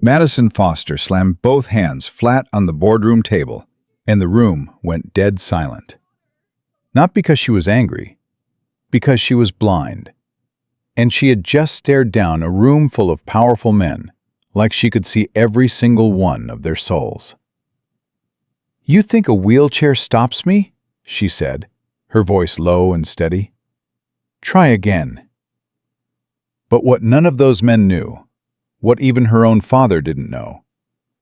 Madison Foster slammed both hands flat on the boardroom table, and the room went dead silent. Not because she was angry, because she was blind. And she had just stared down a room full of powerful men, like she could see every single one of their souls. "You think a wheelchair stops me?" she said, her voice low and steady. "Try again." But what none of those men knew, what even her own father didn't know,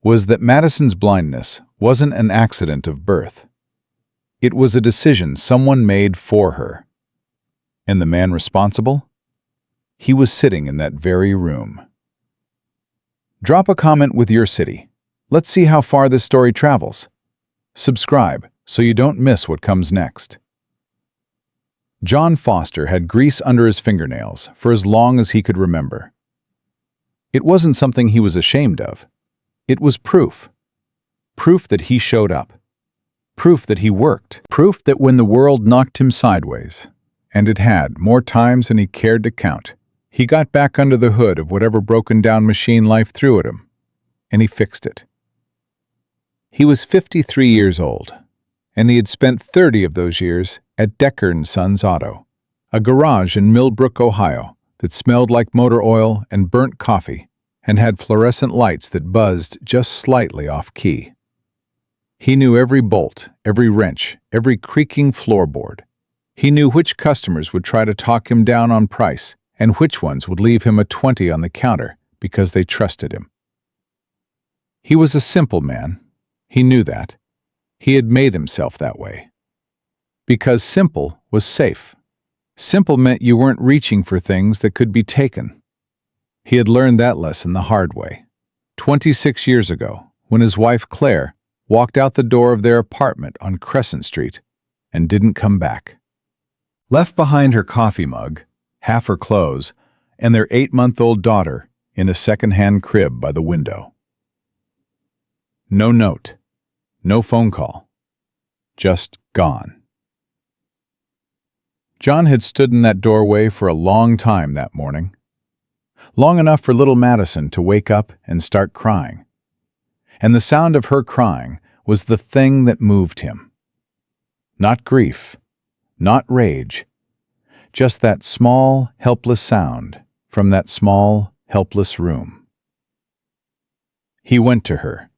was that Madison's blindness wasn't an accident of birth. It was a decision someone made for her. And the man responsible? He was sitting in that very room. Drop a comment with your city. Let's see how far this story travels. Subscribe so you don't miss what comes next. John Foster had grease under his fingernails for as long as he could remember. It wasn't something he was ashamed of. It was proof. Proof that he showed up. Proof that he worked. Proof that when the world knocked him sideways, and it had more times than he cared to count, he got back under the hood of whatever broken-down machine life threw at him, and he fixed it. He was 53 years old, and he had spent 30 of those years at Decker & Sons Auto, a garage in Millbrook, Ohio, that smelled like motor oil and burnt coffee and had fluorescent lights that buzzed just slightly off-key. He knew every bolt, every wrench, every creaking floorboard. He knew which customers would try to talk him down on price and which ones would leave him a 20 on the counter because they trusted him. He was a simple man. He knew that. He had made himself that way. Because simple was safe. Simple meant you weren't reaching for things that could be taken. He had learned that lesson the hard way, 26 years ago, when his wife Claire walked out the door of their apartment on Crescent Street and didn't come back. Left behind her coffee mug, half her clothes, and their 8-month-old daughter in a second-hand crib by the window. No note, no phone call, just gone. John had stood in that doorway for a long time that morning. Long enough for little Madison to wake up and start crying. And the sound of her crying was the thing that moved him. Not grief, not rage, just that small, helpless sound from that small, helpless room. He went to her.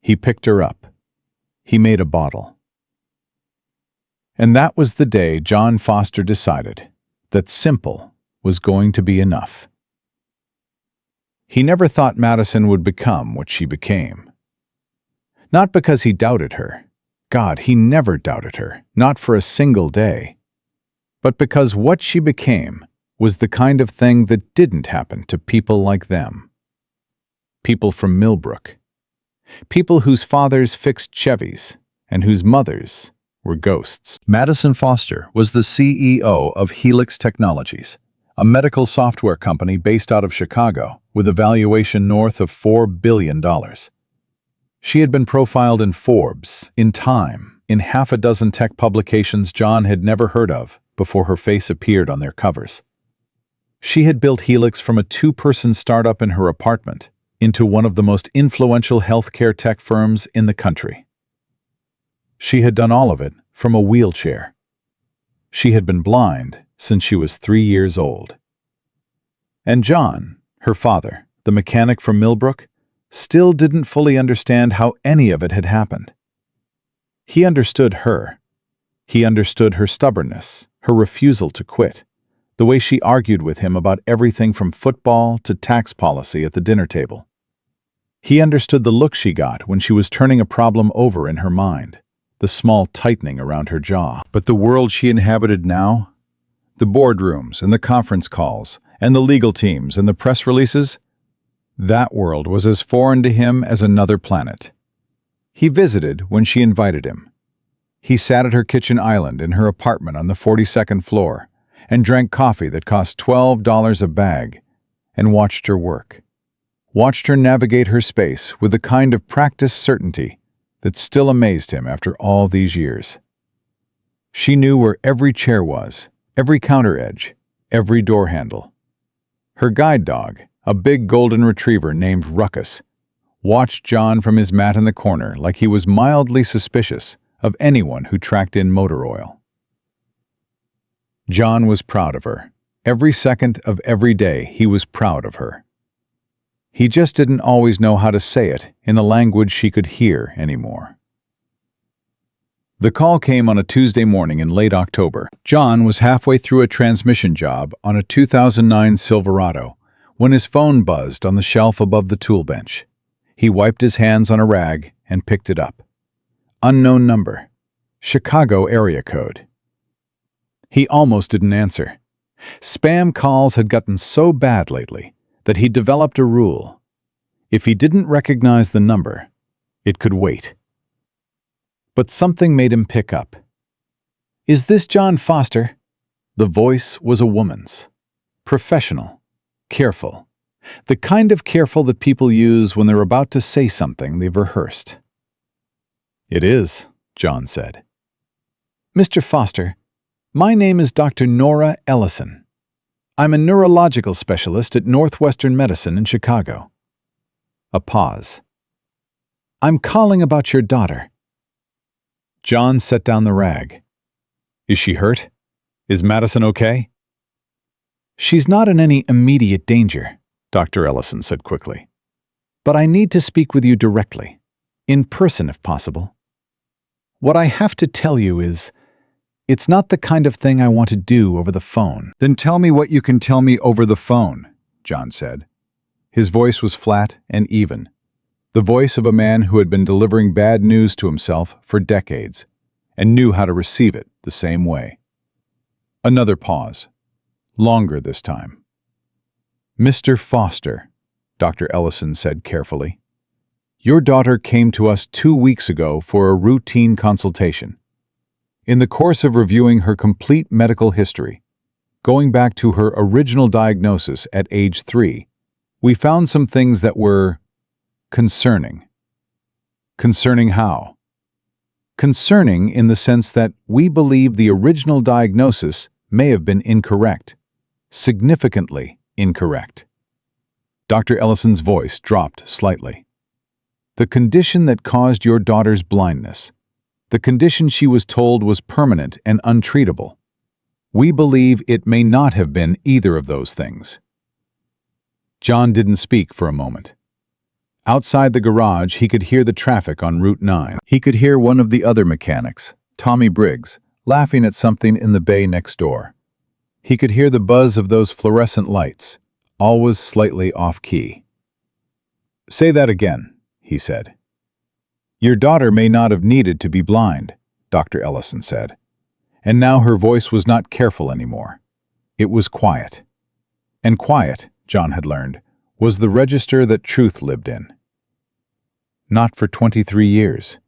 He picked her up. He made a bottle. And that was the day John Foster decided that simple was going to be enough. He never thought Madison would become what she became. Not because he doubted her. God, he never doubted her, not for a single day. But because what she became was the kind of thing that didn't happen to people like them. People from Millbrook. People whose fathers fixed Chevys and whose mothers were ghosts. Madison Foster was the CEO of Helix Technologies, a medical software company based out of Chicago with a valuation north of $4 billion. She had been profiled in Forbes, in Time, in half a dozen tech publications John had never heard of before her face appeared on their covers. She had built Helix from a 2-person startup in her apartment into one of the most influential healthcare tech firms in the country. She had done all of it from a wheelchair. She had been blind since she was 3 years old. And John, her father, the mechanic from Millbrook, still didn't fully understand how any of it had happened. He understood her. He understood her stubbornness, her refusal to quit, the way she argued with him about everything from football to tax policy at the dinner table. He understood the look she got when she was turning a problem over in her mind, the small tightening around her jaw. But the world she inhabited now, the boardrooms and the conference calls and the legal teams and the press releases, that world was as foreign to him as another planet. He visited when she invited him. He sat at her kitchen island in her apartment on the 42nd floor and drank coffee that cost $12 a bag and watched her work. Watched her navigate her space with the kind of practiced certainty that still amazed him after all these years. She knew where every chair was, every counter edge, every door handle. Her guide dog, a big golden retriever named Ruckus, watched John from his mat in the corner like he was mildly suspicious of anyone who tracked in motor oil. John was proud of her. Every second of every day he was proud of her. He just didn't always know how to say it in the language she could hear anymore. The call came on a Tuesday morning in late October. John was halfway through a transmission job on a 2009 Silverado when his phone buzzed on the shelf above the tool bench. He wiped his hands on a rag and picked it up. Unknown number. Chicago area code. He almost didn't answer. Spam calls had gotten so bad lately that he developed a rule. If he didn't recognize the number, it could wait. But something made him pick up. "Is this John Foster?" The voice was a woman's. Professional. Careful. The kind of careful that people use when they're about to say something they've rehearsed. "It is," John said. "Mr. Foster, my name is Dr. Nora Ellison. I'm a neurological specialist at Northwestern Medicine in Chicago." A pause. "I'm calling about your daughter." John set down the rag. "Is she hurt? Is Madison okay?" "She's not in any immediate danger," Dr. Ellison said quickly. "But I need to speak with you directly, in person if possible. What I have to tell you is, it's not the kind of thing I want to do over the phone." "Then tell me what you can tell me over the phone," John said. His voice was flat and even, the voice of a man who had been delivering bad news to himself for decades and knew how to receive it the same way. Another pause, longer this time. "Mr. Foster," Dr. Ellison said carefully, "your daughter came to us 2 weeks ago for a routine consultation. In the course of reviewing her complete medical history, going back to her original diagnosis at age 3, we found some things that were concerning." Concerning how? Concerning in the sense that we believe the original diagnosis may have been incorrect, significantly incorrect. Dr. Ellison's voice dropped slightly. "The condition that caused your daughter's blindness, the condition she was told was permanent and untreatable, we believe it may not have been either of those things." John didn't speak for a moment. Outside the garage, he could hear the traffic on Route 9. He could hear one of the other mechanics, Tommy Briggs, laughing at something in the bay next door. He could hear the buzz of those fluorescent lights, always slightly off-key. "Say that again," he said. "Your daughter may not have needed to be blind," Dr. Ellison said. And now her voice was not careful anymore. It was quiet. And quiet, John had learned, was the register that truth lived in. Not for 23 years.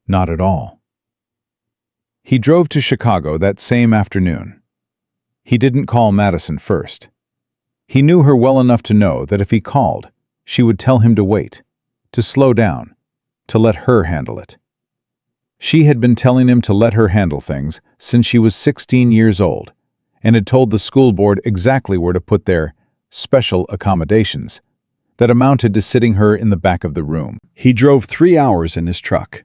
Not at all. He drove to Chicago that same afternoon. He didn't call Madison first. He knew her well enough to know that if he called, she would tell him to wait, to slow down, to let her handle it. She had been telling him to let her handle things since she was 16 years old, and had told the school board exactly where to put their special accommodations that amounted to sitting her in the back of the room. He drove 3 hours in his truck,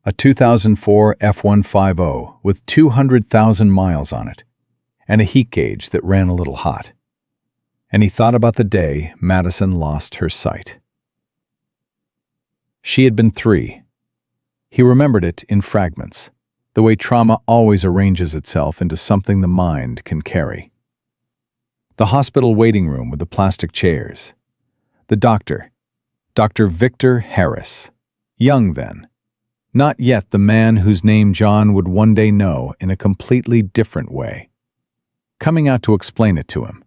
a 2004 F-150 with 200,000 miles on it, and a heat gauge that ran a little hot. And he thought about the day Madison lost her sight. She had been 3. He remembered it in fragments, the way trauma always arranges itself into something the mind can carry. The hospital waiting room with the plastic chairs. The doctor, Dr. Victor Harris, young then, not yet the man whose name John would one day know in a completely different way, coming out to explain it to him.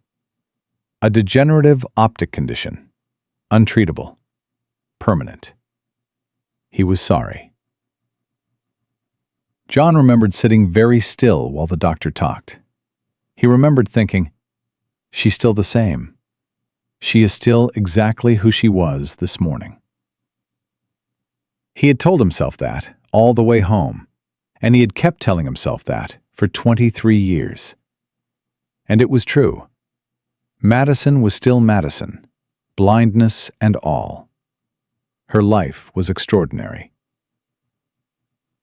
A degenerative optic condition, untreatable, permanent. He was sorry. John remembered sitting very still while the doctor talked. He remembered thinking, she's still the same. She is still exactly who she was this morning. He had told himself that all the way home, and he had kept telling himself that for 23 years. And it was true. Madison was still Madison, blindness and all. Her life was extraordinary.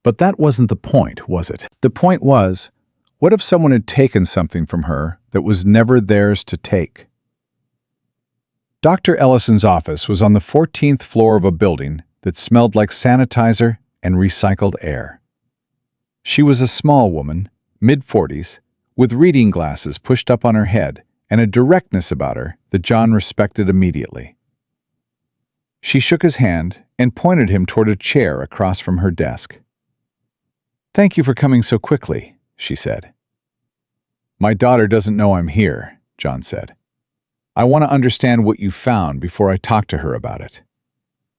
But that wasn't the point, was it? The point was, what if someone had taken something from her that was never theirs to take? Dr. Ellison's office was on the 14th floor of a building that smelled like sanitizer and recycled air. She was a small woman, mid-40s, with reading glasses pushed up on her head and a directness about her that John respected immediately. She shook his hand and pointed him toward a chair across from her desk. "Thank you for coming so quickly," she said. "My daughter doesn't know I'm here," John said. "I want to understand what you found before I talk to her about it.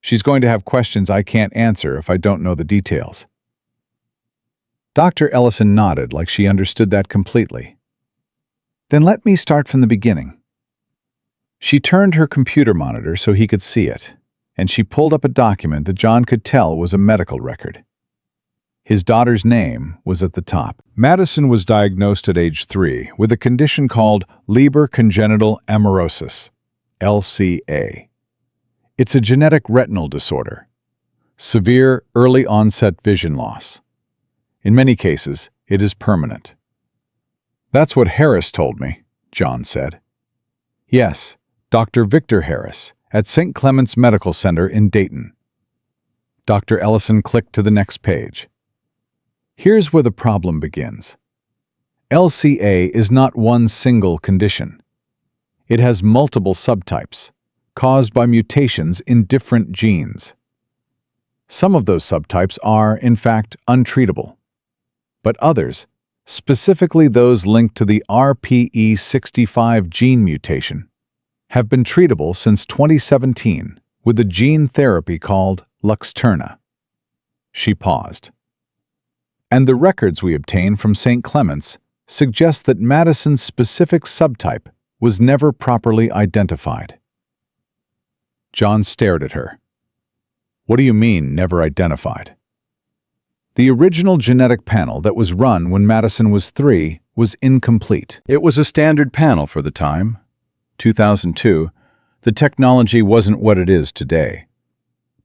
She's going to have questions I can't answer if I don't know the details." Dr. Ellison nodded like she understood that completely. "Then let me start from the beginning." She turned her computer monitor so he could see it, and she pulled up a document that John could tell was a medical record. His daughter's name was at the top. Madison was diagnosed at age 3 with a condition called Leber congenital amaurosis, LCA. It's a genetic retinal disorder, severe early-onset vision loss. In many cases, it is permanent. "That's what Harris told me," John said. "Yes, Dr. Victor Harris, at St. Clement's Medical Center in Dayton." Dr. Ellison clicked to the next page. Here's where the problem begins. LCA is not one single condition. It has multiple subtypes, caused by mutations in different genes. Some of those subtypes are, in fact, untreatable, but others, specifically those linked to the RPE65 gene mutation, have been treatable since 2017 with a gene therapy called Luxturna. She paused. "And the records we obtained from St. Clement's suggest that Madison's specific subtype was never properly identified." John stared at her. "What do you mean, never identified?" "The original genetic panel that was run when Madison was 3 was incomplete. It was a standard panel for the time. 2002, the technology wasn't what it is today.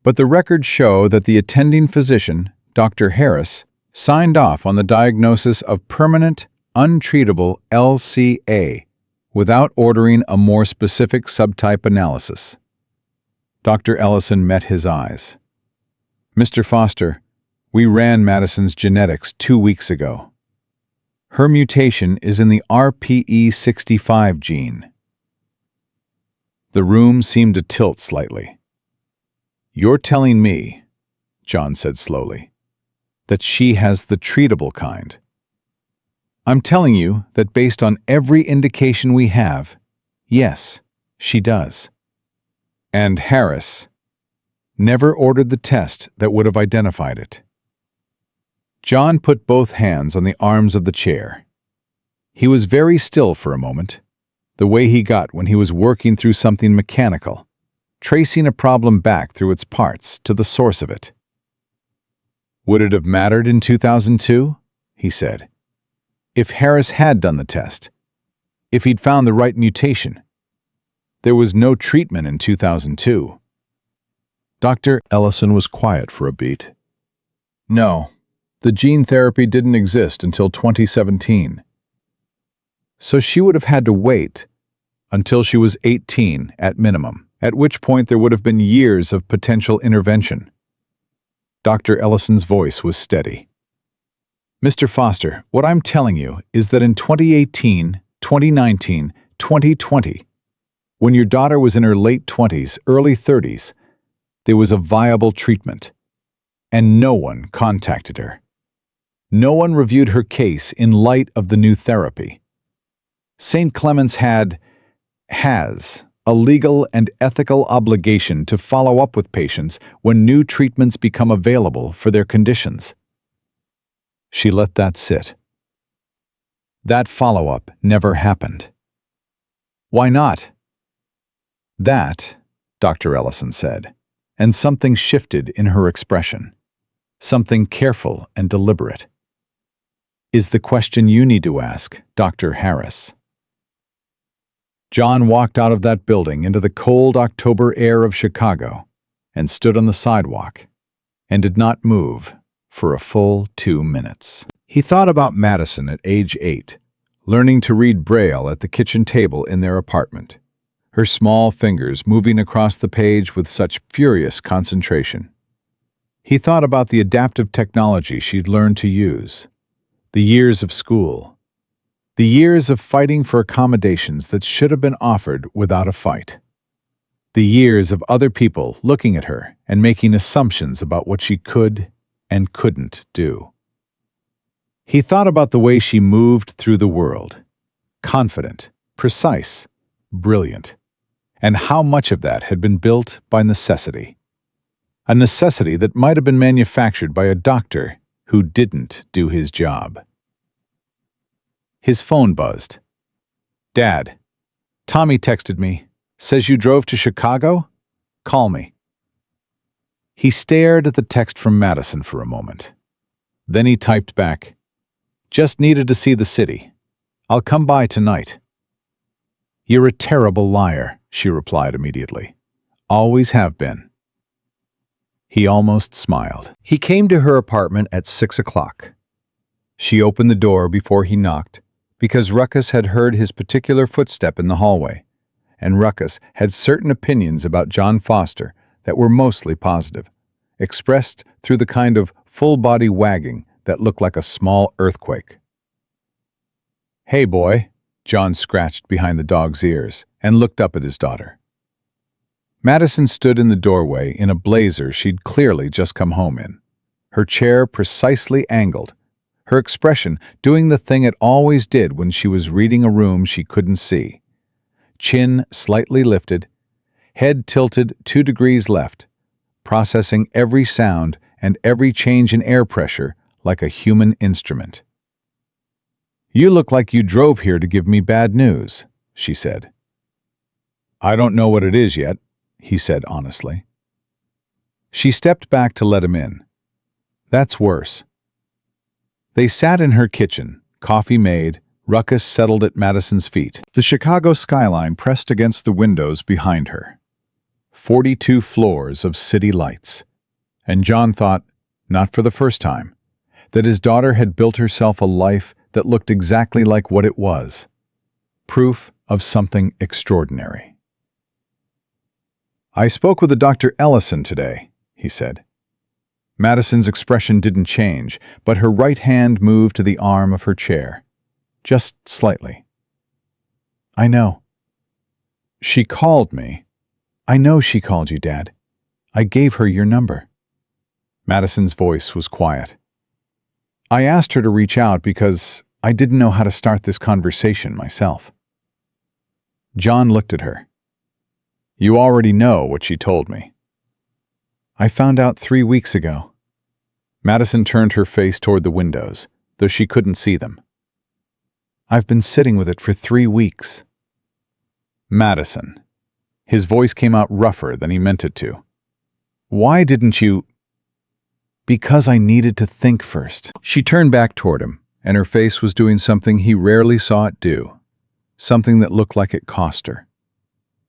But the records show that the attending physician, Dr. Harris, signed off on the diagnosis of permanent, untreatable LCA without ordering a more specific subtype analysis." Dr. Ellison met his eyes. "Mr. Foster, we ran Madison's genetics 2 weeks ago. Her mutation is in the RPE65 gene." The room seemed to tilt slightly. "You're telling me," John said slowly, "that she has the treatable kind." "I'm telling you that based on every indication we have, yes, she does." "And Harris never ordered the test that would have identified it." John put both hands on the arms of the chair. He was very still for a moment, the way he got when he was working through something mechanical, tracing a problem back through its parts to the source of it. "Would it have mattered in 2002? He said. "If Harris had done the test, if he'd found the right mutation. There was no treatment in 2002. Dr. Ellison was quiet for a beat. "No, the gene therapy didn't exist until 2017. So she would have had to wait until she was 18 at minimum, at which point there would have been years of potential intervention." Dr. Ellison's voice was steady. "Mr. Foster, what I'm telling you is that in 2018, 2019, 2020, when your daughter was in her late 20s, early 30s, there was a viable treatment, and no one contacted her. No one reviewed her case in light of the new therapy. St. Clement's has a legal and ethical obligation to follow up with patients when new treatments become available for their conditions." She let that sit. "That follow-up never happened." "Why not?" "That," Dr. Ellison said, and something shifted in her expression, something careful and deliberate, "is the question you need to ask, Dr. Harris." John walked out of that building into the cold October air of Chicago, and stood on the sidewalk and did not move for a full 2 minutes. He thought about Madison at age 8, learning to read Braille at the kitchen table in their apartment, her small fingers moving across the page with such furious concentration. He thought about the adaptive technology she'd learned to use, the years of school, the years of fighting for accommodations that should have been offered without a fight, the years of other people looking at her and making assumptions about what she could and couldn't do. He thought about the way she moved through the world, confident, precise, brilliant, and how much of that had been built by necessity. A necessity that might have been manufactured by a doctor who didn't do his job. His phone buzzed. "Dad, Tommy texted me. Says you drove to Chicago? Call me." He stared at the text from Madison for a moment. Then he typed back, "Just needed to see the city. I'll come by tonight." "You're a terrible liar," she replied immediately. "Always have been." He almost smiled. He came to her apartment at 6 o'clock. She opened the door before he knocked, because Ruckus had heard his particular footstep in the hallway, and Ruckus had certain opinions about John Foster that were mostly positive, expressed through the kind of full-body wagging that looked like a small earthquake. "Hey, boy," John scratched behind the dog's ears and looked up at his daughter. Madison stood in the doorway in a blazer she'd clearly just come home in, her chair precisely angled, her expression doing the thing it always did when she was reading a room she couldn't see. Chin slightly lifted, head tilted 2 degrees left, processing every sound and every change in air pressure like a human instrument. "You look like you drove here to give me bad news," she said. "I don't know what it is yet," he said honestly. She stepped back to let him in. "That's worse." They sat in her kitchen, coffee made, Ruckus settled at Madison's feet. The Chicago skyline pressed against the windows behind her. 42 floors of city lights. And John thought, not for the first time, that his daughter had built herself a life that looked exactly like what it was. Proof of something extraordinary. "I spoke with a Dr. Ellison today," he said. Madison's expression didn't change, but her right hand moved to the arm of her chair. Just slightly. "I know." "She called me." "I know she called you, Dad. I gave her your number." Madison's voice was quiet. "I asked her to reach out because I didn't know how to start this conversation myself." John looked at her. "You already know what she told me." "I found out 3 weeks ago." Madison turned her face toward the windows, though she couldn't see them. "I've been sitting with it for 3 weeks. "Madison." His voice came out rougher than he meant it to. "Why didn't you—" "Because I needed to think first." She turned back toward him, and her face was doing something he rarely saw it do, something that looked like it cost her.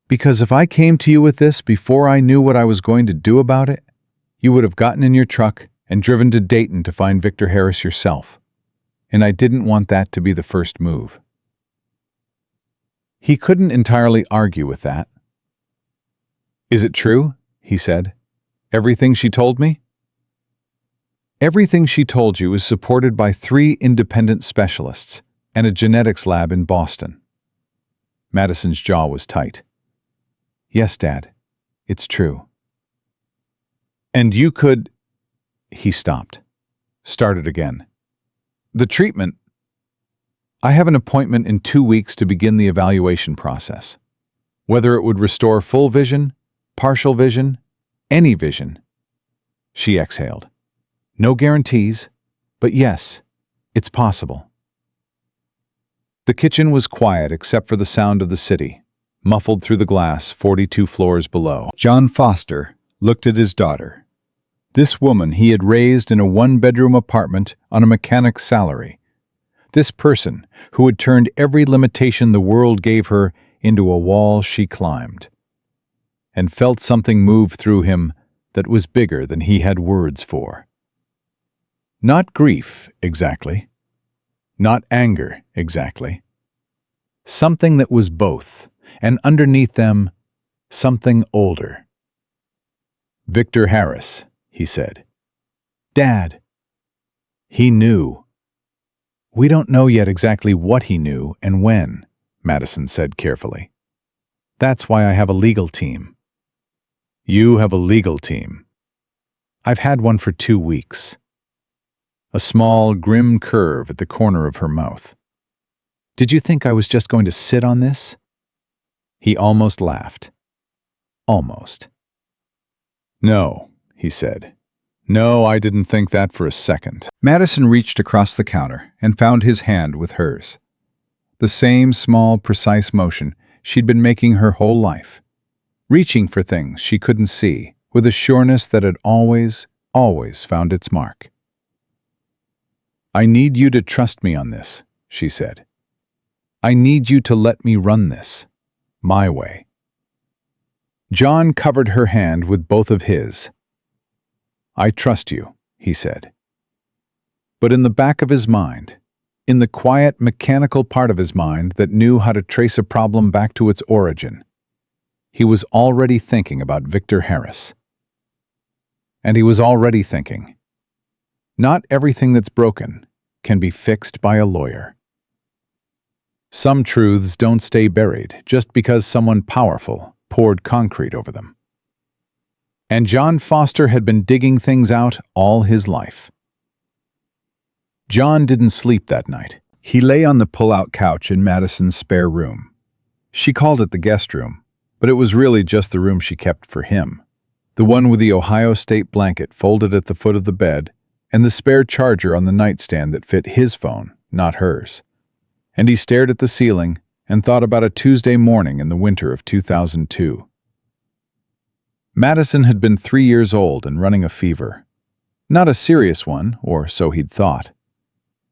"Because if I came to you with this before I knew what I was going to do about it, you would have gotten in your truck and driven to Dayton to find Victor Harris yourself. And I didn't want that to be the first move." He couldn't entirely argue with that. "Is it true?" he said. "Everything she told me?" "Everything she told you is supported by 3 independent specialists and a genetics lab in Boston." Madison's jaw was tight. "Yes, Dad, it's true." "And you could—" He stopped, started again. "The treatment— I have an appointment in 2 weeks to begin the evaluation process. Whether it would restore full vision, partial vision, any vision." She exhaled. "No guarantees, but yes, it's possible." The kitchen was quiet except for the sound of the city, muffled through the glass 42 floors below. John Foster looked at his daughter. This woman he had raised in a 1-bedroom apartment on a mechanic's salary. This person who had turned every limitation the world gave her into a wall she climbed. And felt something move through him that was bigger than he had words for. Not grief, exactly. Not anger, exactly. Something that was both, and underneath them, something older. "Victor Harris," he said. "Dad." He knew. "We don't know yet exactly what he knew and when," Madison said carefully. "That's why I have a legal team." "You have a legal team." "I've had one for 2 weeks." A small, grim curve at the corner of her mouth. "Did you think I was just going to sit on this?" He almost laughed. Almost. "No," he said. "No, I didn't think that for a second." Madison reached across the counter and found his hand with hers. The same small, precise motion she'd been making her whole life, reaching for things she couldn't see with a sureness that had always, always found its mark. "I need you to trust me on this," she said. "I need you to let me run this, my way." John covered her hand with both of his. "I trust you," he said. But in the back of his mind, in the quiet, mechanical part of his mind that knew how to trace a problem back to its origin, he was already thinking about Victor Harris. And he was already thinking, not everything that's broken can be fixed by a lawyer. Some truths don't stay buried just because someone powerful poured concrete over them. And John Foster had been digging things out all his life. John didn't sleep that night. He lay on the pull-out couch in Madison's spare room. She called it the guest room, but it was really just the room she kept for him. The one with the Ohio State blanket folded at the foot of the bed and the spare charger on the nightstand that fit his phone, not hers. And he stared at the ceiling and thought about a Tuesday morning in the winter of 2002. Madison had been 3 years old and running a fever. Not a serious one, or so he'd thought.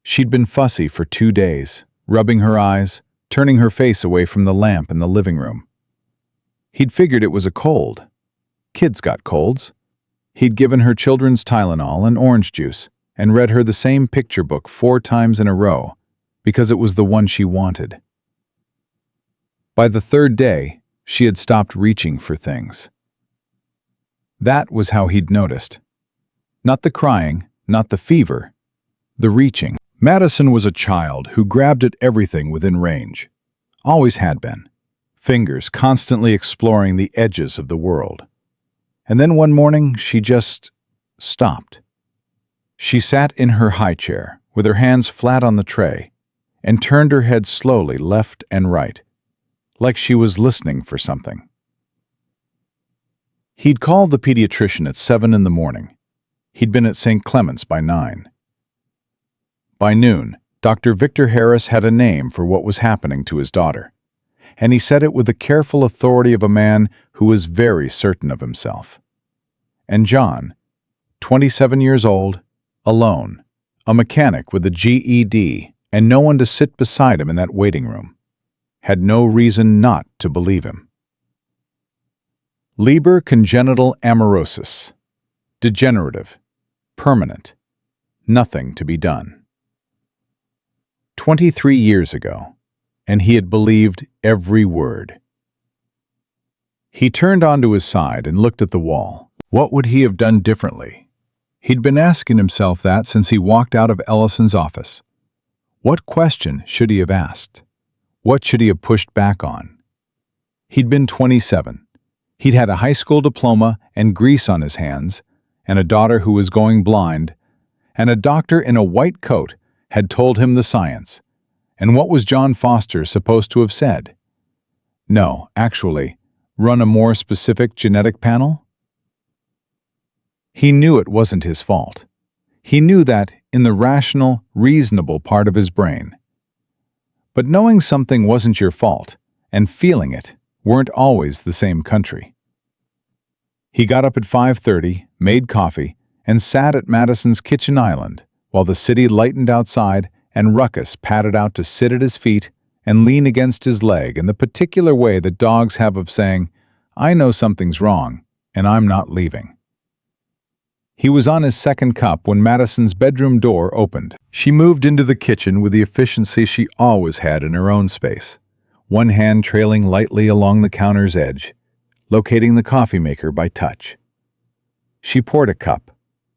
She'd been fussy for 2 days, rubbing her eyes, turning her face away from the lamp in the living room. He'd figured it was a cold. Kids got colds. He'd given her children's Tylenol and orange juice and read her the same picture book 4 times in a row because it was the one she wanted. By the 3rd day, she had stopped reaching for things. That was how he'd noticed. Not the crying, not the fever, the reaching. Madison was a child who grabbed at everything within range. Always had been. Fingers constantly exploring the edges of the world. And then one morning, she just stopped. She sat in her high chair, with her hands flat on the tray, and turned her head slowly left and right, like she was listening for something. He'd called the pediatrician at 7 in the morning. He'd been at St. Clement's by 9. By noon, Dr. Victor Harris had a name for what was happening to his daughter, and he said it with the careful authority of a man who was very certain of himself. And John, 27 years old, alone, a mechanic with a GED, and no one to sit beside him in that waiting room, had no reason not to believe him. Leber congenital amaurosis. Degenerative. Permanent. Nothing to be done. 23 years ago, and he had believed every word. He turned onto his side and looked at the wall. What would he have done differently? He'd been asking himself that since he walked out of Ellison's office. What question should he have asked? What should he have pushed back on? He'd been 27. He'd had a high school diploma and grease on his hands, and a daughter who was going blind, and a doctor in a white coat had told him the science. And what was John Foster supposed to have said? No, actually, run a more specific genetic panel? He knew it wasn't his fault. He knew that in the rational, reasonable part of his brain. But knowing something wasn't your fault and feeling it weren't always the same country. He got up at 5:30, made coffee, and sat at Madison's kitchen island while the city lightened outside and Ruckus padded out to sit at his feet and lean against his leg in the particular way that dogs have of saying, "I know something's wrong, and I'm not leaving." He was on his second cup when Madison's bedroom door opened. She moved into the kitchen with the efficiency she always had in her own space, one hand trailing lightly along the counter's edge, locating the coffee maker by touch. She poured a cup,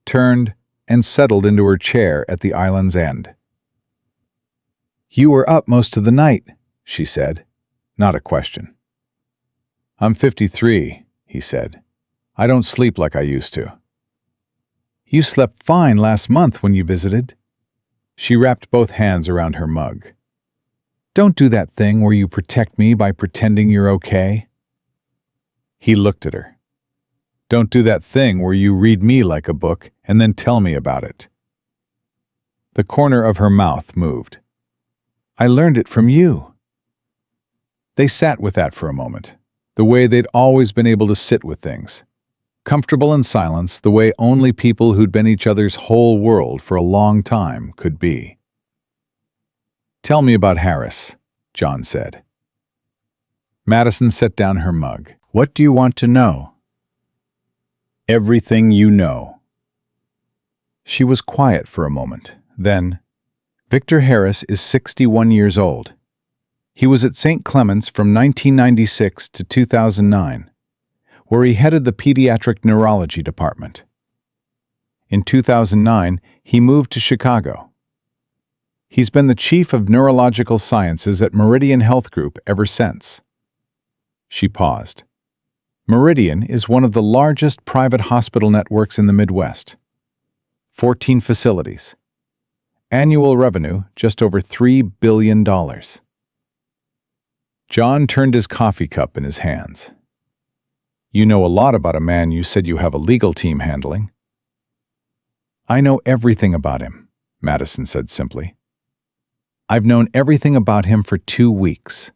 turned, and settled into her chair at the island's end. "You were up most of the night," she said, not a question. "I'm 53, he said. "I don't sleep like I used to." "You slept fine last month when you visited." She wrapped both hands around her mug. "Don't do that thing where you protect me by pretending you're okay." He looked at her. "Don't do that thing where you read me like a book and then tell me about it." The corner of her mouth moved. "I learned it from you." They sat with that for a moment, the way they'd always been able to sit with things. Comfortable in silence, the way only people who'd been each other's whole world for a long time could be. "Tell me about Harris," John said. Madison set down her mug. "What do you want to know?" "Everything you know." She was quiet for a moment. Then, "Victor Harris is 61 years old. He was at St. Clement's from 1996 to 2009, where he headed the pediatric neurology department. In 2009, he moved to Chicago. He's been the chief of neurological sciences at Meridian Health Group ever since." She paused. Meridian is one of the largest private hospital networks in the Midwest. 14 facilities. Annual revenue just over $3 billion. John turned his coffee cup in his hands. "You know a lot about a man you said you have a legal team handling." "I know everything about him," Madison said simply. "I've known everything about him for 2 weeks."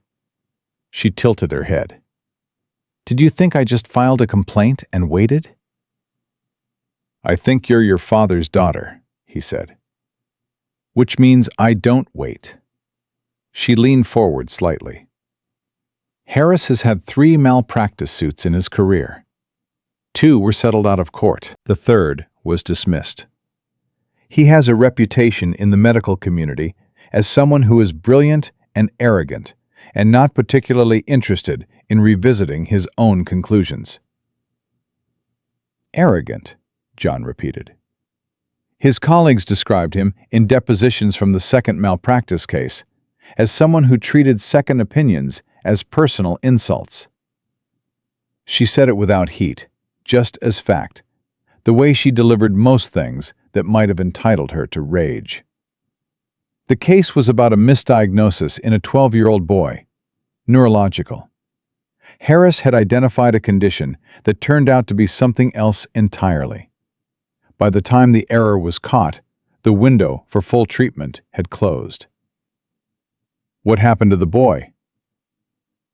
She tilted her head. "Did you think I just filed a complaint and waited?" "I think you're your father's daughter," he said. "Which means I don't wait." She leaned forward slightly. "Harris has had 3 malpractice suits in his career. 2 were settled out of court. The third was dismissed. He has a reputation in the medical community as someone who is brilliant and arrogant and not particularly interested in revisiting his own conclusions." "Arrogant," John repeated. His colleagues described him, in depositions from the second malpractice case, as someone who treated second opinions as personal insults. She said it without heat, just as fact, the way she delivered most things that might have entitled her to rage. The case was about a misdiagnosis in a 12-year-old boy, neurological. Harris had identified a condition that turned out to be something else entirely. By the time the error was caught, the window for full treatment had closed. "What happened to the boy?"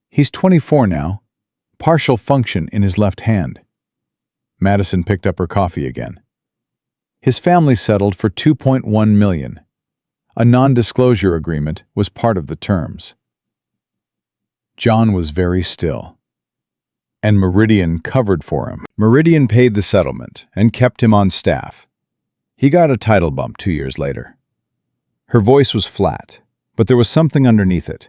"He's 24 now, partial function in his left hand." Madison picked up her coffee again. "His family settled for $2.1 million. A non-disclosure agreement was part of the terms." John was very still. "And Meridian covered for him." "Meridian paid the settlement and kept him on staff. He got a title bump 2 years later." Her voice was flat, but there was something underneath it,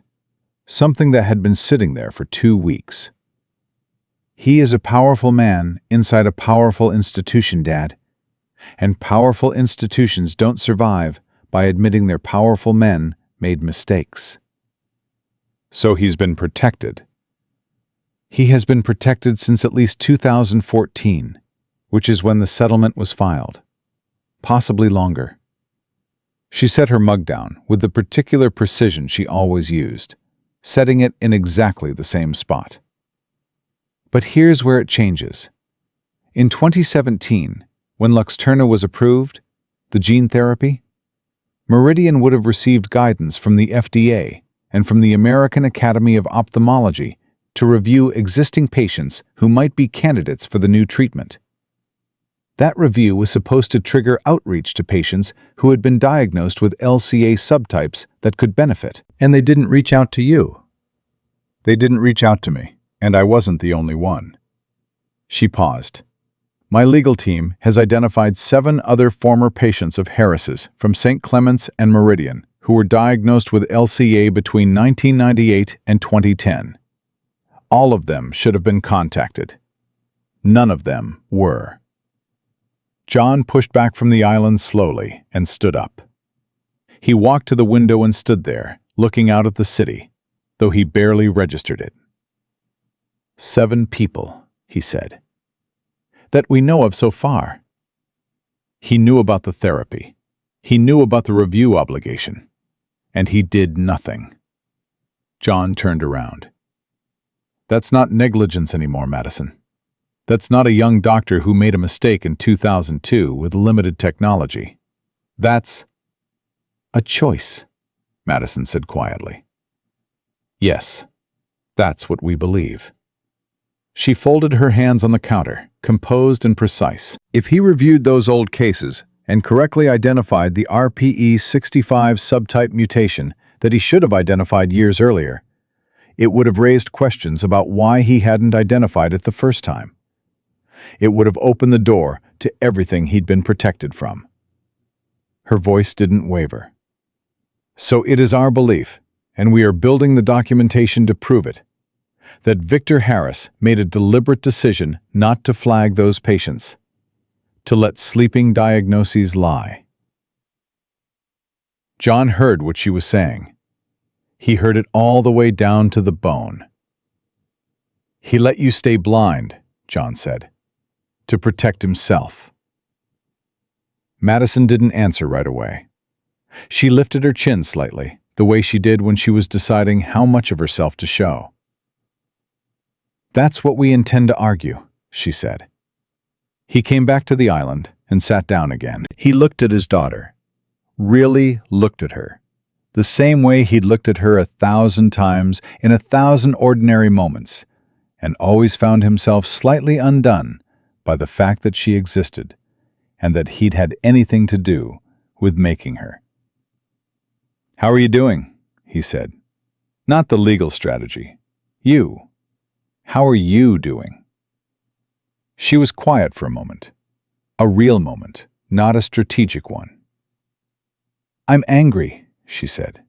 something that had been sitting there for 2 weeks. "He is a powerful man inside a powerful institution, Dad. And powerful institutions don't survive by admitting their powerful men made mistakes." "So he's been protected." "He has been protected since at least 2014, which is when the settlement was filed. Possibly longer." She set her mug down with the particular precision she always used, setting it in exactly the same spot. But here's where it changes. In 2017, when Luxturna was approved, the gene therapy, Meridian would have received guidance from the FDA and from the American Academy of Ophthalmology to review existing patients who might be candidates for the new treatment. That review was supposed to trigger outreach to patients who had been diagnosed with LCA subtypes that could benefit. And they didn't reach out to you. They didn't reach out to me, and I wasn't the only one. She paused. My legal team has identified 7 other former patients of Harris's from St. Clements and Meridian who were diagnosed with LCA between 1998 and 2010. All of them should have been contacted. None of them were. John pushed back from the island slowly and stood up. He walked to the window and stood there, looking out at the city, though he barely registered it. 7 people, he said, that we know of so far. He knew about the therapy. He knew about the review obligation. And he did nothing. John turned around. That's not negligence anymore, Madison. That's not a young doctor who made a mistake in 2002 with limited technology. That's a choice, Madison said quietly. Yes, that's what we believe. She folded her hands on the counter, composed and precise. If he reviewed those old cases and correctly identified the RPE65 subtype mutation that he should have identified years earlier, it would have raised questions about why he hadn't identified it the first time. It would have opened the door to everything he'd been protected from. Her voice didn't waver. So it is our belief, and we are building the documentation to prove it, that Victor Harris made a deliberate decision not to flag those patients, to let sleeping diagnoses lie. John heard what she was saying. He heard it all the way down to the bone. He let you stay blind, John said, to protect himself. Madison didn't answer right away. She lifted her chin slightly, the way she did when she was deciding how much of herself to show. That's what we intend to argue, she said. He came back to the island and sat down again. He looked at his daughter. Really looked at her. The same way he'd looked at her 1,000 times in 1,000 ordinary moments, and always found himself slightly undone by the fact that she existed, and that he'd had anything to do with making her. "How are you doing?" he said. "Not the legal strategy. You. How are you doing?" She was quiet for a moment. A real moment, not a strategic one. "I'm angry," she said.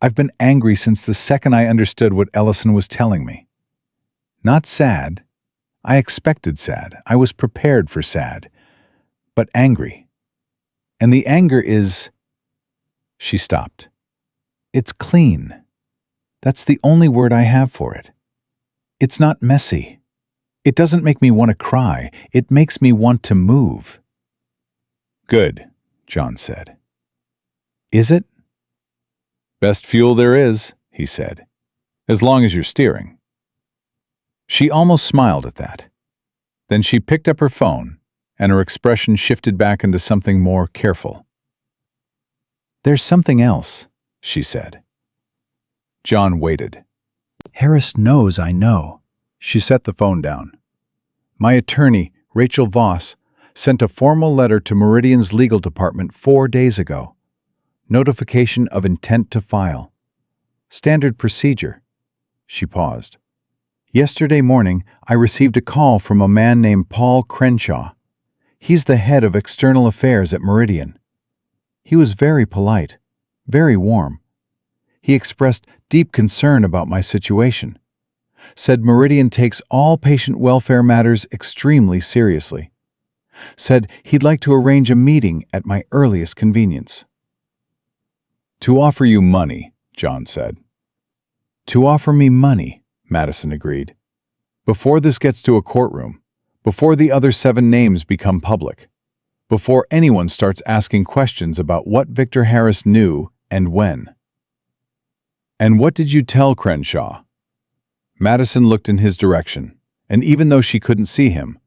"I've been angry since the second I understood what Ellison was telling me. Not sad. I expected sad. I was prepared for sad. But angry. And the anger is—" She stopped. "It's clean. That's the only word I have for it. It's not messy. It doesn't make me want to cry. It makes me want to move." "Good," John said. "Is it?" "Best fuel there is," he said, "as long as you're steering." She almost smiled at that. Then she picked up her phone, and her expression shifted back into something more careful. "There's something else," she said. John waited. "Harris knows I know." She set the phone down. "My attorney, Rachel Voss, sent a formal letter to Meridian's legal department 4 days ago. Notification of intent to file. Standard procedure." She paused. "Yesterday morning, I received a call from a man named Paul Crenshaw. He's the head of external affairs at Meridian. He was very polite, very warm. He expressed deep concern about my situation. Said Meridian takes all patient welfare matters extremely seriously. Said he'd like to arrange a meeting at my earliest convenience." "To offer you money," John said. "To offer me money," Madison agreed. "Before this gets to a courtroom, before the other 7 names become public, before anyone starts asking questions about what Victor Harris knew and when." "And what did you tell Crenshaw?" Madison looked in his direction, and even though she couldn't see him,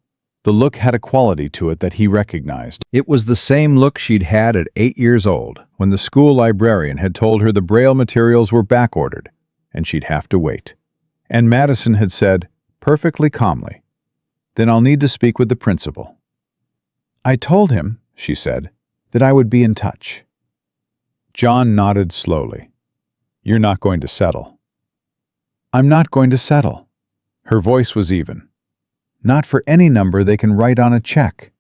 the look had a quality to it that he recognized. It was the same look she'd had at 8 years old, when the school librarian had told her the Braille materials were backordered, and she'd have to wait. And Madison had said, perfectly calmly, "Then I'll need to speak with the principal." "I told him," she said, "that I would be in touch." John nodded slowly. "You're not going to settle." "I'm not going to settle." Her voice was even. not for any number they can write on a check.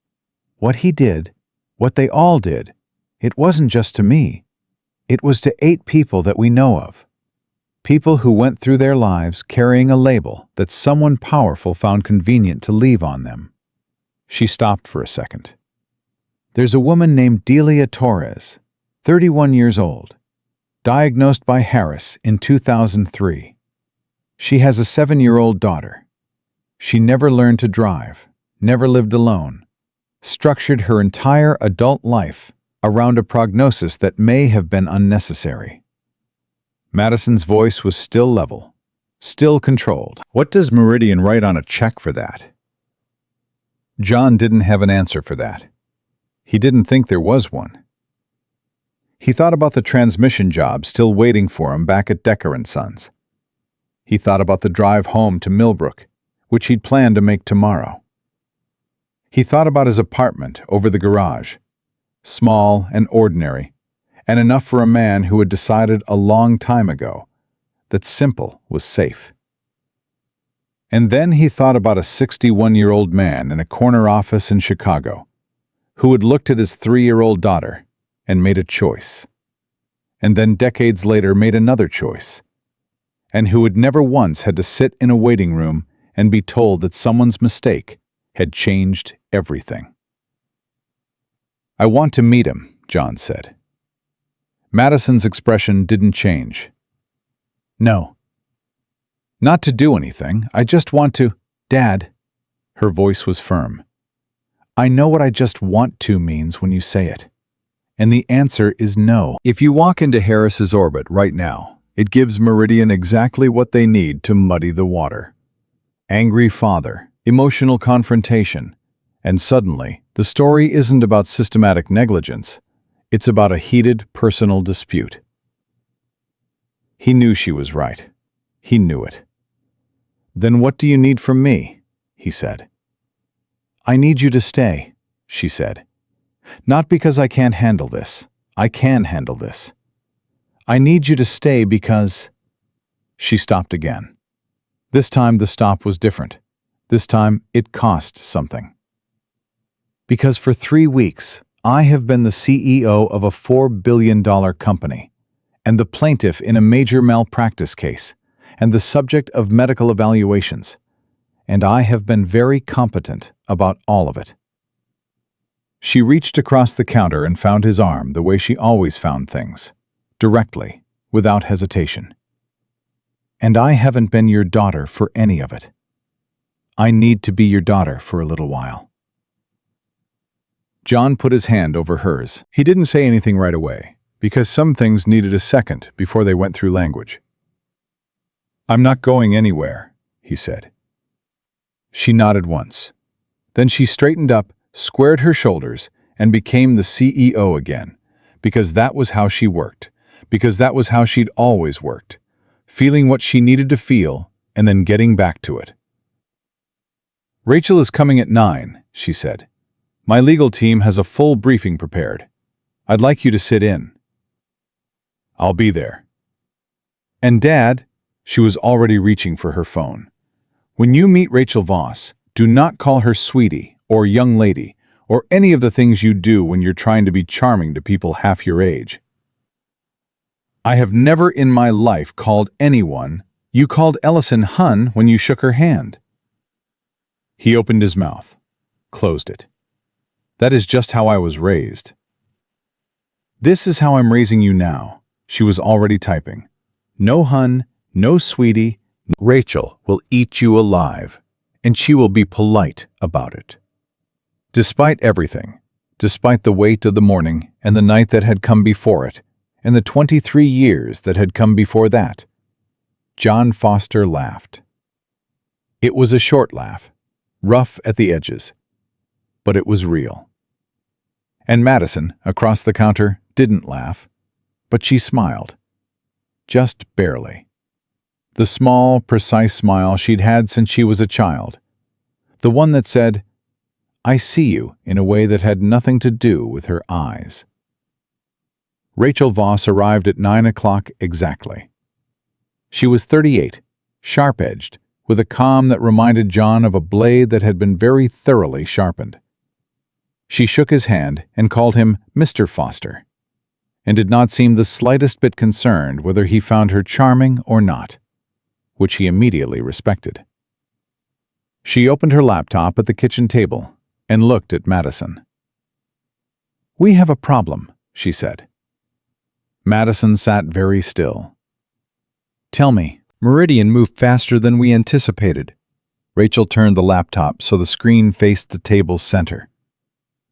What he did, what they all did, it wasn't just to me. It was to 8 people that we know of. People who went through their lives carrying a label that someone powerful found convenient to leave on them. She stopped for a second. There's a woman named Delia Torres, 31 years old, diagnosed by Harris in 2003. She has a 7-year-old daughter. She never learned to drive, never lived alone, structured her entire adult life around a prognosis that may have been unnecessary. Madison's voice was still level, still controlled. What does Meridian write on a check for that? John didn't have an answer for that. He didn't think there was one. He thought about the transmission job still waiting for him back at Decker & Sons. He thought about the drive home to Millbrook, which he'd planned to make tomorrow. He thought about his apartment over the garage, small and ordinary, and enough for a man who had decided a long time ago that simple was safe. And then he thought about a 61-year-old man in a corner office in Chicago who had looked at his 3-year-old daughter and made a choice, and then decades later made another choice, and who had never once had to sit in a waiting room and be told that someone's mistake had changed everything. "I want to meet him," John said. Madison's expression didn't change. "No. Not to do anything. I just want to—" "Dad," her voice was firm. "I know what I just want to means when you say it. And the answer is no. If you walk into Harris's orbit right now, it gives Meridian exactly what they need to muddy the water. Angry father, emotional confrontation, and suddenly, the story isn't about systematic negligence. It's about a heated, personal dispute." He knew she was right. He knew it. "Then what do you need from me?" he said. "I need you to stay," she said. "Not because I can't handle this. I can handle this. I need you to stay because—" She stopped again. This time the stop was different. This time it cost something. "Because for 3 weeks, I have been the CEO of a $4 billion company, and the plaintiff in a major malpractice case, and the subject of medical evaluations, and I have been very competent about all of it." She reached across the counter and found his arm the way she always found things, directly, without hesitation. "And I haven't been your daughter for any of it. I need to be your daughter for a little while." John put his hand over hers. He didn't say anything right away, because some things needed a second before they went through language. "I'm not going anywhere," he said. She nodded once. Then she straightened up, squared her shoulders, and became the CEO again, because that was how she worked, because that was how she'd always worked, feeling what she needed to feel and then getting back to it. "Rachel is coming at 9, she said. "My legal team has a full briefing prepared. I'd like you to sit in." "I'll be there." "And Dad," she was already reaching for her phone, "when you meet Rachel Voss, do not call her sweetie or young lady or any of the things you do when you're trying to be charming to people half your age. I have never in my life called anyone— You called Ellison hun when you shook her hand." He opened his mouth, closed it. "That is just how I was raised." "This is how I'm raising you now," she was already typing. "No hun, no sweetie. Rachel will eat you alive, and she will be polite about it." Despite everything, despite the weight of the morning and the night that had come before it, and the 23 years that had come before that, John Foster laughed. It was a short laugh, rough at the edges, but it was real. And Madison, across the counter, didn't laugh, but she smiled. Just barely. The small, precise smile she'd had since she was a child. The one that said, "I see you," in a way that had nothing to do with her eyes. Rachel Voss arrived at 9 o'clock exactly. She was 38, sharp-edged, with a calm that reminded John of a blade that had been very thoroughly sharpened. She shook his hand and called him Mr. Foster, and did not seem the slightest bit concerned whether he found her charming or not, which he immediately respected. She opened her laptop at the kitchen table and looked at Madison. "We have a problem," she said. Madison sat very still. "Tell me." Meridian moved faster than we anticipated. Rachel turned the laptop so the screen faced the table's center.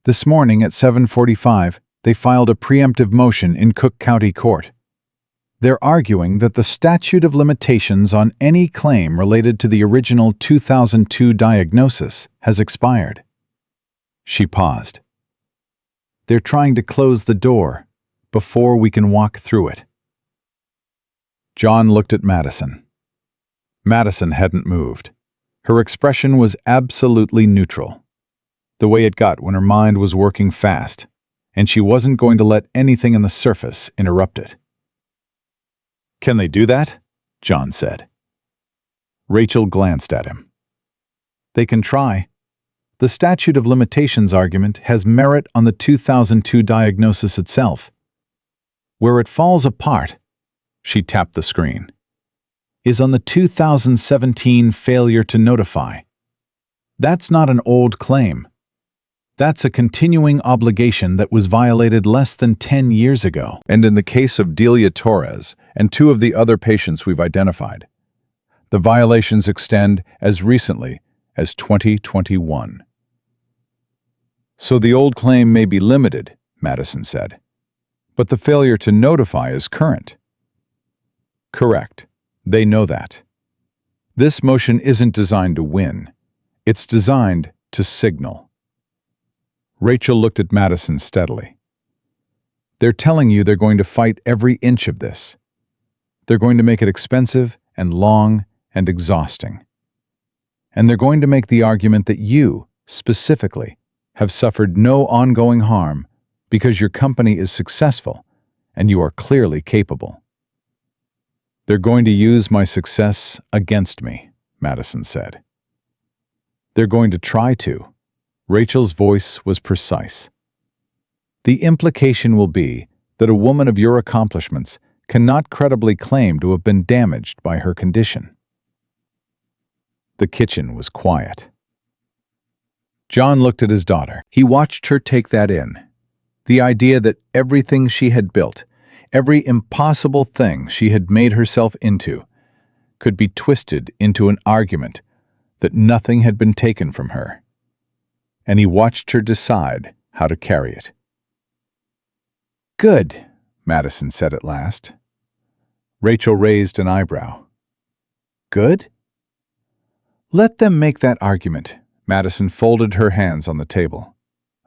"This morning at 7:45, they filed a preemptive motion in Cook County Court. They're arguing that the statute of limitations on any claim related to the original 2002 diagnosis has expired." She paused. "They're trying to close the door before we can walk through it." John looked at Madison. Madison hadn't moved. Her expression was absolutely neutral, the way it got when her mind was working fast, and she wasn't going to let anything on the surface interrupt it. "Can they do that?" John said. Rachel glanced at him. "They can try. The statute of limitations argument has merit on the 2002 diagnosis itself. Where it falls apart," she tapped the screen, "is on the 2017 failure to notify. That's not an old claim. That's a continuing obligation that was violated less than 10 years ago. And in the case of Delia Torres and 2 of the other patients we've identified, the violations extend as recently as 2021. So the old claim may be limited," Madison said, "but the failure to notify is current." "Correct. They know that. This motion isn't designed to win. It's designed to signal." Rachel looked at Madison steadily. "They're telling you they're going to fight every inch of this. They're going to make it expensive and long and exhausting. And they're going to make the argument that you, specifically, have suffered no ongoing harm because your company is successful and you are clearly capable." "They're going to use my success against me," Madison said. "They're going to try to." Rachel's voice was precise. "The implication will be that a woman of your accomplishments cannot credibly claim to have been damaged by her condition." The kitchen was quiet. John looked at his daughter. He watched her take that in. The idea that everything she had built, every impossible thing she had made herself into, could be twisted into an argument that nothing had been taken from her. And he watched her decide how to carry it. "Good," Madison said at last. Rachel raised an eyebrow. "Good?" "Let them make that argument." Madison folded her hands on the table.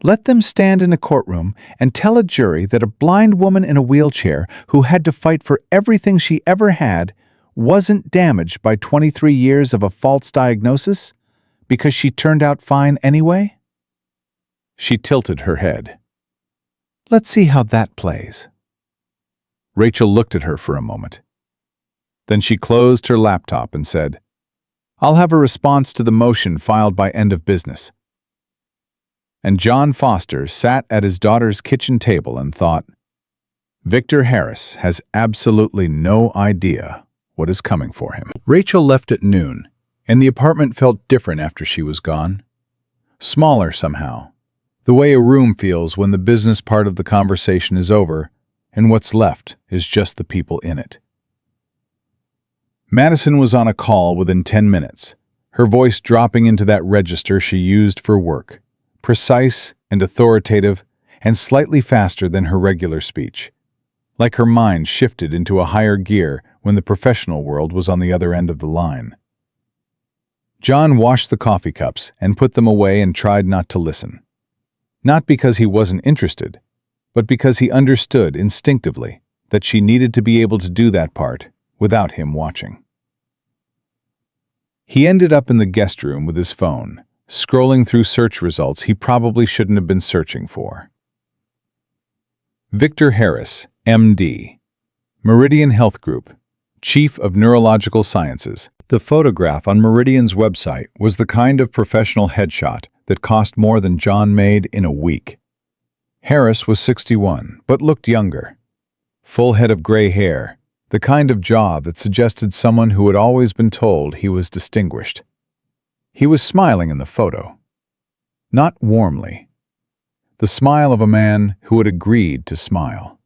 "Let them stand in a courtroom and tell a jury that a blind woman in a wheelchair who had to fight for everything she ever had wasn't damaged by 23 years of a false diagnosis because she turned out fine anyway?" She tilted her head. "Let's see how that plays." Rachel looked at her for a moment. Then she closed her laptop and said, "I'll have a response to the motion filed by end of business." And John Foster sat at his daughter's kitchen table and thought, Victor Harris has absolutely no idea what is coming for him. Rachel left at noon, and the apartment felt different after she was gone. Smaller somehow, the way a room feels when the business part of the conversation is over and what's left is just the people in it. Madison was on a call within 10 minutes, her voice dropping into that register she used for work, precise and authoritative and slightly faster than her regular speech, like her mind shifted into a higher gear when the professional world was on the other end of the line. John washed the coffee cups and put them away and tried not to listen. Not because he wasn't interested, but because he understood instinctively that she needed to be able to do that part without him watching. He ended up in the guest room with his phone, scrolling through search results he probably shouldn't have been searching for. Victor Harris, MD, Meridian Health Group, Chief of Neurological Sciences, The photograph on Meridian's website was the kind of professional headshot that cost more than John made in a week. Harris was 61, but looked younger. Full head of gray hair, the kind of jaw that suggested someone who had always been told he was distinguished. He was smiling in the photo. Not warmly. The smile of a man who had agreed to smile.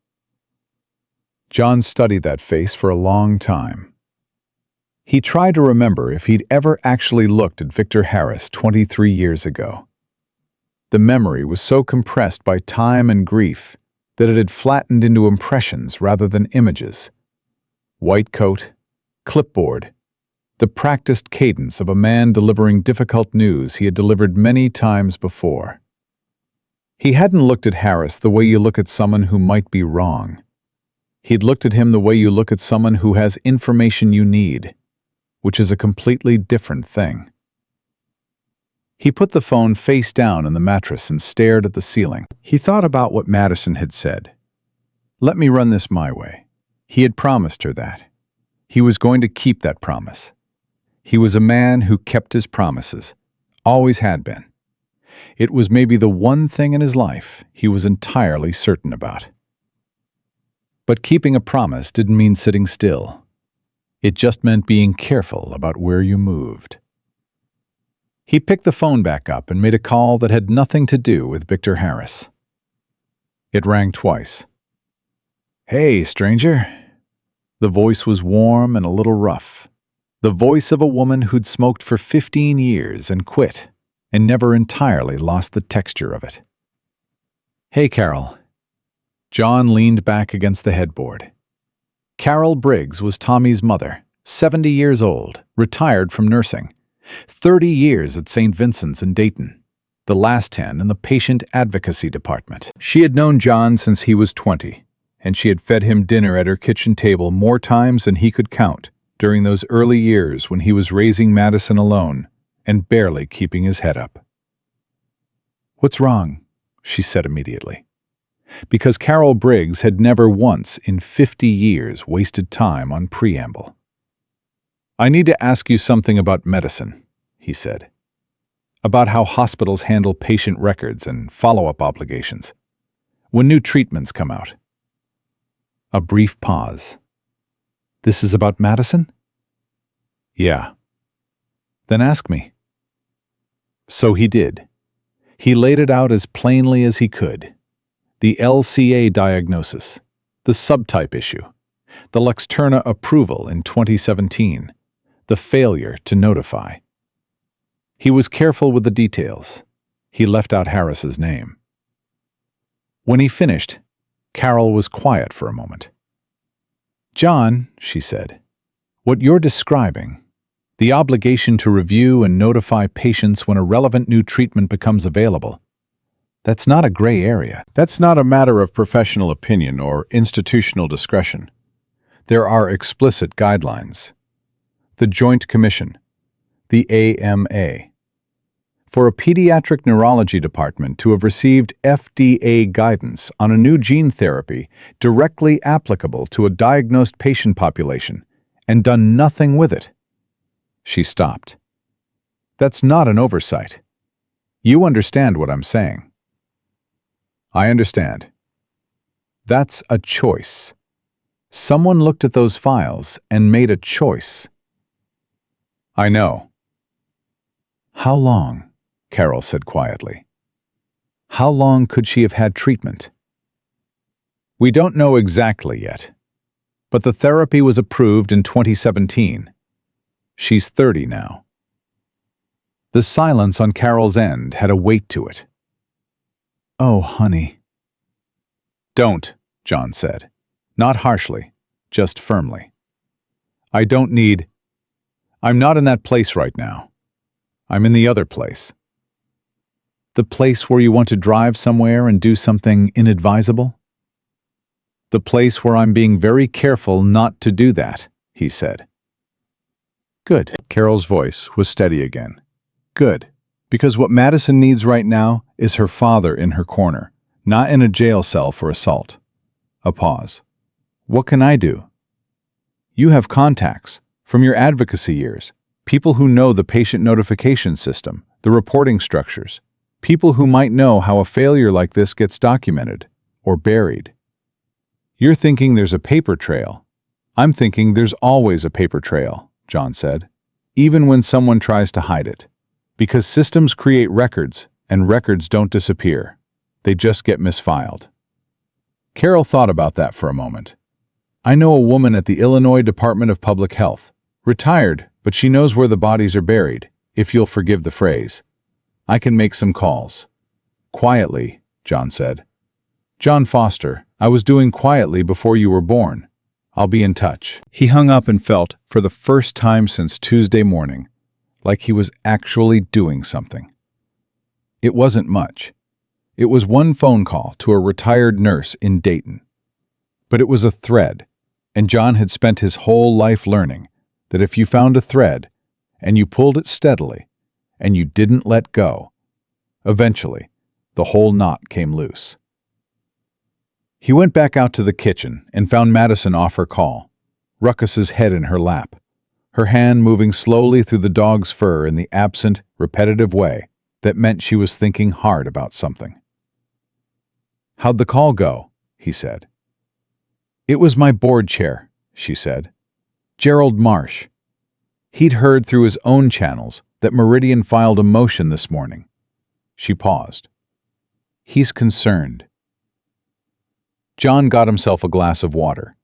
John studied that face for a long time. He tried to remember if he'd ever actually looked at Victor Harris 23 years ago. The memory was so compressed by time and grief that it had flattened into impressions rather than images. White coat, clipboard, the practiced cadence of a man delivering difficult news he had delivered many times before. He hadn't looked at Harris the way you look at someone who might be wrong. He'd looked at him the way you look at someone who has information you need, which is a completely different thing. He put the phone face down on the mattress and stared at the ceiling. He thought about what Madison had said. Let me run this my way. He had promised her that. He was going to keep that promise. He was a man who kept his promises, always had been. It was maybe the one thing in his life he was entirely certain about. But keeping a promise didn't mean sitting still. It just meant being careful about where you moved. He picked the phone back up and made a call that had nothing to do with Victor Harris. It rang twice. "Hey, stranger." The voice was warm and a little rough. The voice of a woman who'd smoked for 15 years and quit, and never entirely lost the texture of it. "Hey, Carol." John leaned back against the headboard. Carol Briggs was Tommy's mother, 70 years old, retired from nursing. 30 years at St. Vincent's in Dayton, the last 10 in the patient advocacy department. She had known John since he was 20, and she had fed him dinner at her kitchen table more times than he could count during those early years when he was raising Madison alone and barely keeping his head up. "What's wrong?" she said immediately. Because Carol Briggs had never once in 50 years wasted time on preamble. "I need to ask you something about medicine," he said. "About how hospitals handle patient records and follow-up obligations. When new treatments come out." A brief pause. "This is about Madison?" "Yeah." "Then ask me." So he did. He laid it out as plainly as he could. The LCA diagnosis, the subtype issue, the Luxturna approval in 2017, the failure to notify. He was careful with the details. He left out Harris's name. When he finished, Carol was quiet for a moment. "John," she said, "what you're describing, the obligation to review and notify patients when a relevant new treatment becomes available, that's not a gray area. That's not a matter of professional opinion or institutional discretion. There are explicit guidelines. The Joint Commission, the AMA. For a pediatric neurology department to have received FDA guidance on a new gene therapy directly applicable to a diagnosed patient population and done nothing with it." She stopped. "That's not an oversight. You understand what I'm saying." "I understand. That's a choice. Someone looked at those files and made a choice." "I know." "How long?" Carol said quietly. "How long could she have had treatment?" "We don't know exactly yet, but the therapy was approved in 2017. She's 30 now." The silence on Carol's end had a weight to it. "Oh, honey." "Don't," John said. Not harshly, just firmly. "I don't need... I'm not in that place right now. I'm in the other place." "The place where you want to drive somewhere and do something inadvisable?" "The place where I'm being very careful not to do that," he said. "Good." Carol's voice was steady again. "Good. Because what Madison needs right now is her father in her corner, not in a jail cell for assault." A pause. "What can I do?" "You have contacts. From your advocacy years, people who know the patient notification system, the reporting structures, people who might know how a failure like this gets documented or buried. You're thinking there's a paper trail. I'm thinking there's always a paper trail, John said, even when someone tries to hide it. Because systems create records, and records don't disappear. They just get misfiled. Carol thought about that for a moment. I know a woman at the Illinois Department of Public Health. Retired, but she knows where the bodies are buried, if you'll forgive the phrase. I can make some calls. Quietly, John said. John Foster, I was doing quietly before you were born. I'll be in touch. He hung up and felt, for the first time since Tuesday morning, like he was actually doing something. It wasn't much. It was one phone call to a retired nurse in Dayton. But it was a thread, and John had spent his whole life learning that if you found a thread, and you pulled it steadily, and you didn't let go, eventually, the whole knot came loose. He went back out to the kitchen and found Madison off her call, Ruckus's head in her lap, her hand moving slowly through the dog's fur in the absent, repetitive way that meant she was thinking hard about something. How'd the call go? He said. It was my board chair, she said. Gerald Marsh. He'd heard through his own channels that Meridian filed a motion this morning. She paused. He's concerned. John got himself a glass of water.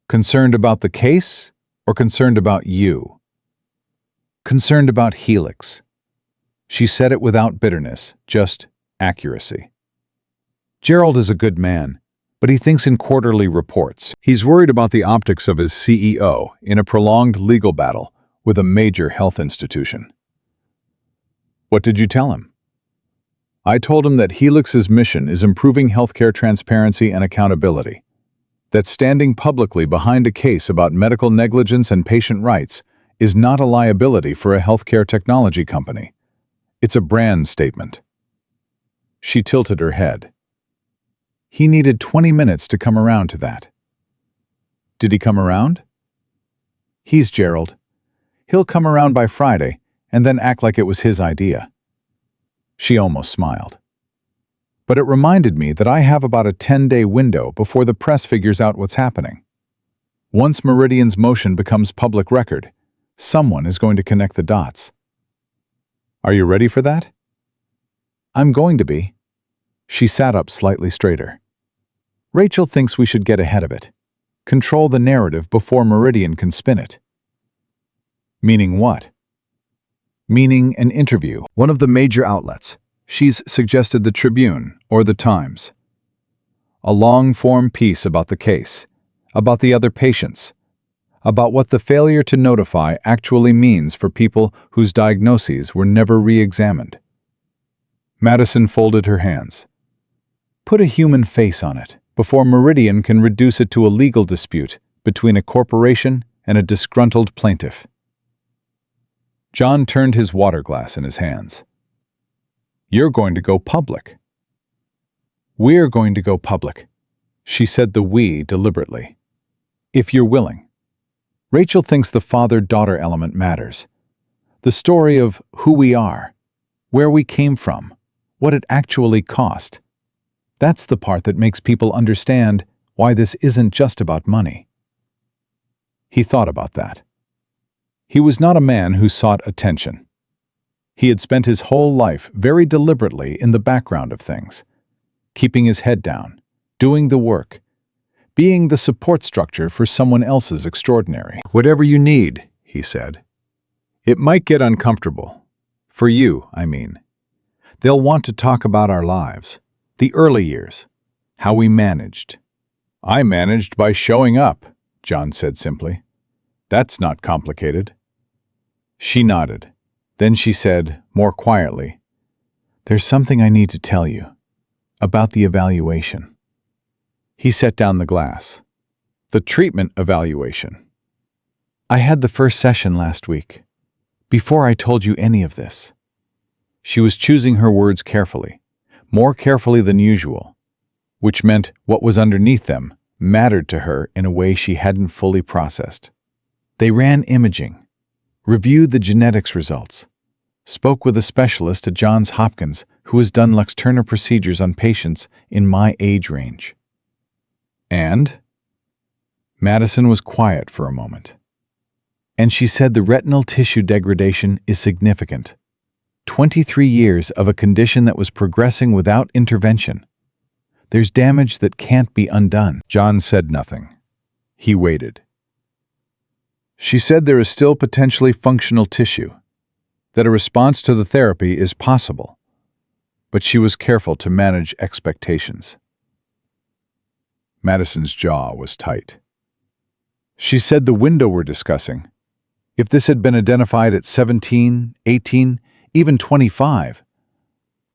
Concerned about the case or concerned about you? Concerned about Helix. She said it without bitterness, just accuracy. Gerald is a good man, but he thinks in quarterly reports. He's worried about the optics of his CEO in a prolonged legal battle with a major health institution. What did you tell him? I told him that Helix's mission is improving healthcare transparency and accountability, that standing publicly behind a case about medical negligence and patient rights is not a liability for a healthcare technology company. It's a brand statement. She tilted her head. He needed 20 minutes to come around to that. Did he come around? He's Gerald. He'll come around by Friday and then act like it was his idea. She almost smiled. But it reminded me that I have about a 10-day window before the press figures out what's happening. Once Meridian's motion becomes public record, someone is going to connect the dots. Are you ready for that? I'm going to be. She sat up slightly straighter. Rachel thinks we should get ahead of it. Control the narrative before Meridian can spin it. Meaning what? Meaning an interview. One of the major outlets. She's suggested the Tribune or the Times. A long-form piece about the case, about the other patients, about what the failure to notify actually means for people whose diagnoses were never re-examined. Madison folded her hands. Put a human face on it before Meridian can reduce it to a legal dispute between a corporation and a disgruntled plaintiff. John turned his water glass in his hands. You're going to go public. We're going to go public. She said the we deliberately. If you're willing. Rachel thinks the father-daughter element matters. The story of who we are, where we came from, what it actually cost. That's the part that makes people understand why this isn't just about money. He thought about that. He was not a man who sought attention. He had spent his whole life very deliberately in the background of things, keeping his head down, doing the work, being the support structure for someone else's extraordinary. Whatever you need, he said. It might get uncomfortable. For you, I mean. They'll want to talk about our lives, the early years, how we managed. I managed by showing up, John said simply. That's not complicated. She nodded. Then she said, more quietly, There's something I need to tell you about the evaluation. He set down the glass. The treatment evaluation. I had the first session last week, before I told you any of this. She was choosing her words carefully, more carefully than usual, which meant what was underneath them mattered to her in a way she hadn't fully processed. They ran imaging, reviewed the genetics results, spoke with a specialist at Johns Hopkins who has done Lux-Turner procedures on patients in my age range. And Madison was quiet for a moment. And she said the retinal tissue degradation is significant. 23 years of a condition that was progressing without intervention. There's damage that can't be undone. John said nothing. He waited. She said there is still potentially functional tissue, that a response to the therapy is possible, but she was careful to manage expectations. Madison's jaw was tight. She said the window we're discussing, if this had been identified at 17, 18, even 25,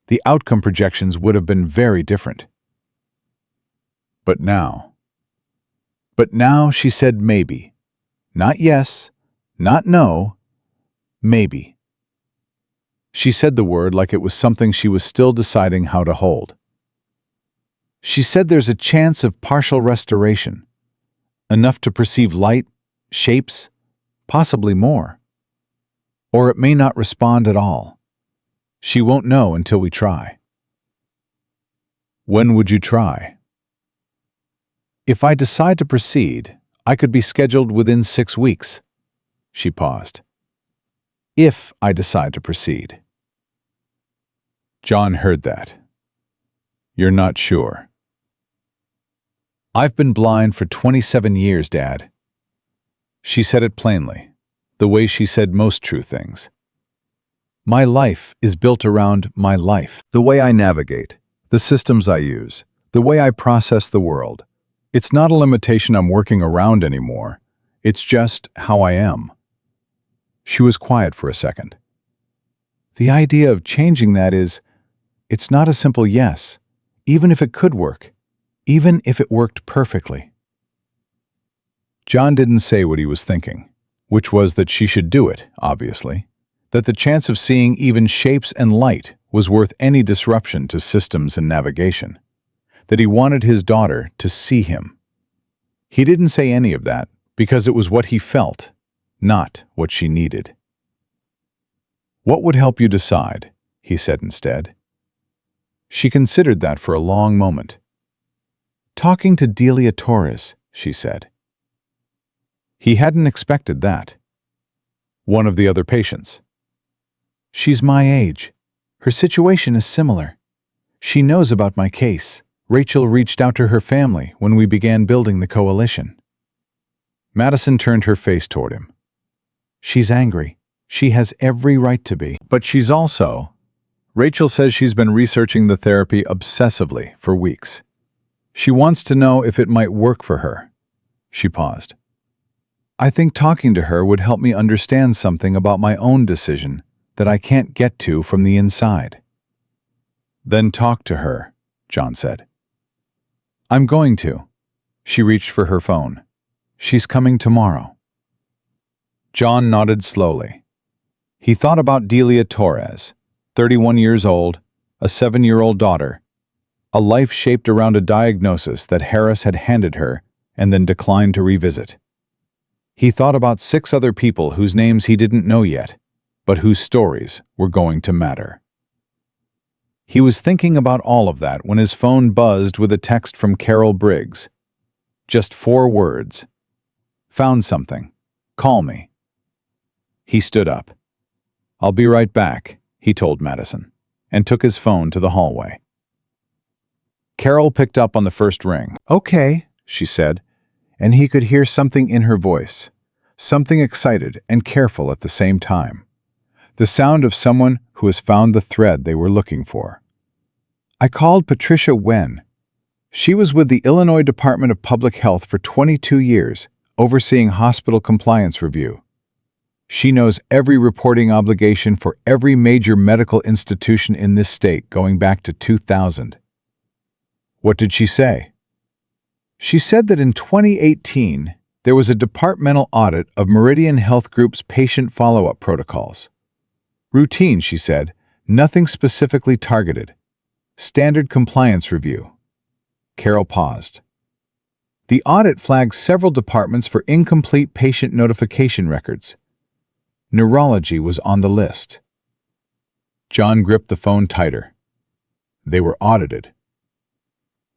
the outcome projections would have been very different. But now, she said maybe. Not yes, not no, maybe. She said the word like it was something she was still deciding how to hold. She said there's a chance of partial restoration, enough to perceive light, shapes, possibly more. Or it may not respond at all. She won't know until we try. When would you try? If I decide to proceed, I could be scheduled within 6 weeks. She paused. If I decide to proceed. John heard that. You're not sure. I've been blind for 27 years, Dad. She said it plainly, the way she said most true things. My life is built around my life. The way I navigate, the systems I use, the way I process the world. It's not a limitation I'm working around anymore. It's just how I am. She was quiet for a second. The idea of changing that it's not a simple yes, even if it could work, even if it worked perfectly. John didn't say what he was thinking, which was that she should do it, obviously, that the chance of seeing even shapes and light was worth any disruption to systems and navigation, that he wanted his daughter to see him. He didn't say any of that because it was what he felt, not what she needed. What would help you decide? He said instead. She considered that for a long moment. Talking to Delia Torres, she said. He hadn't expected that. One of the other patients. She's my age. Her situation is similar. She knows about my case. Rachel reached out to her family when we began building the coalition. Madison turned her face toward him. She's angry. She has every right to be. But she's also... Rachel says she's been researching the therapy obsessively for weeks. She wants to know if it might work for her. She paused. I think talking to her would help me understand something about my own decision that I can't get to from the inside. Then talk to her, John said. I'm going to. She reached for her phone. She's coming tomorrow. John nodded slowly. He thought about Delia Torres, 31 years old, a 7-year-old daughter, a life shaped around a diagnosis that Harris had handed her and then declined to revisit. He thought about 6 other people whose names he didn't know yet, but whose stories were going to matter. He was thinking about all of that when his phone buzzed with a text from Carol Briggs. Just 4 words. Found something. Call me. He stood up. I'll be right back, he told Madison, and took his phone to the hallway. Carol picked up on the first ring. Okay, she said, and he could hear something in her voice, something excited and careful at the same time. The sound of someone who has found the thread they were looking for. I called Patricia Wen. She was with the Illinois Department of Public Health for 22 years, overseeing hospital compliance review. She knows every reporting obligation for every major medical institution in this state going back to 2000. What did she say? She said that in 2018, there was a departmental audit of Meridian Health Group's patient follow-up protocols. Routine, she said, nothing specifically targeted. Standard compliance review. Carol paused. The audit flagged several departments for incomplete patient notification records. Neurology was on the list. John gripped the phone tighter. They were audited.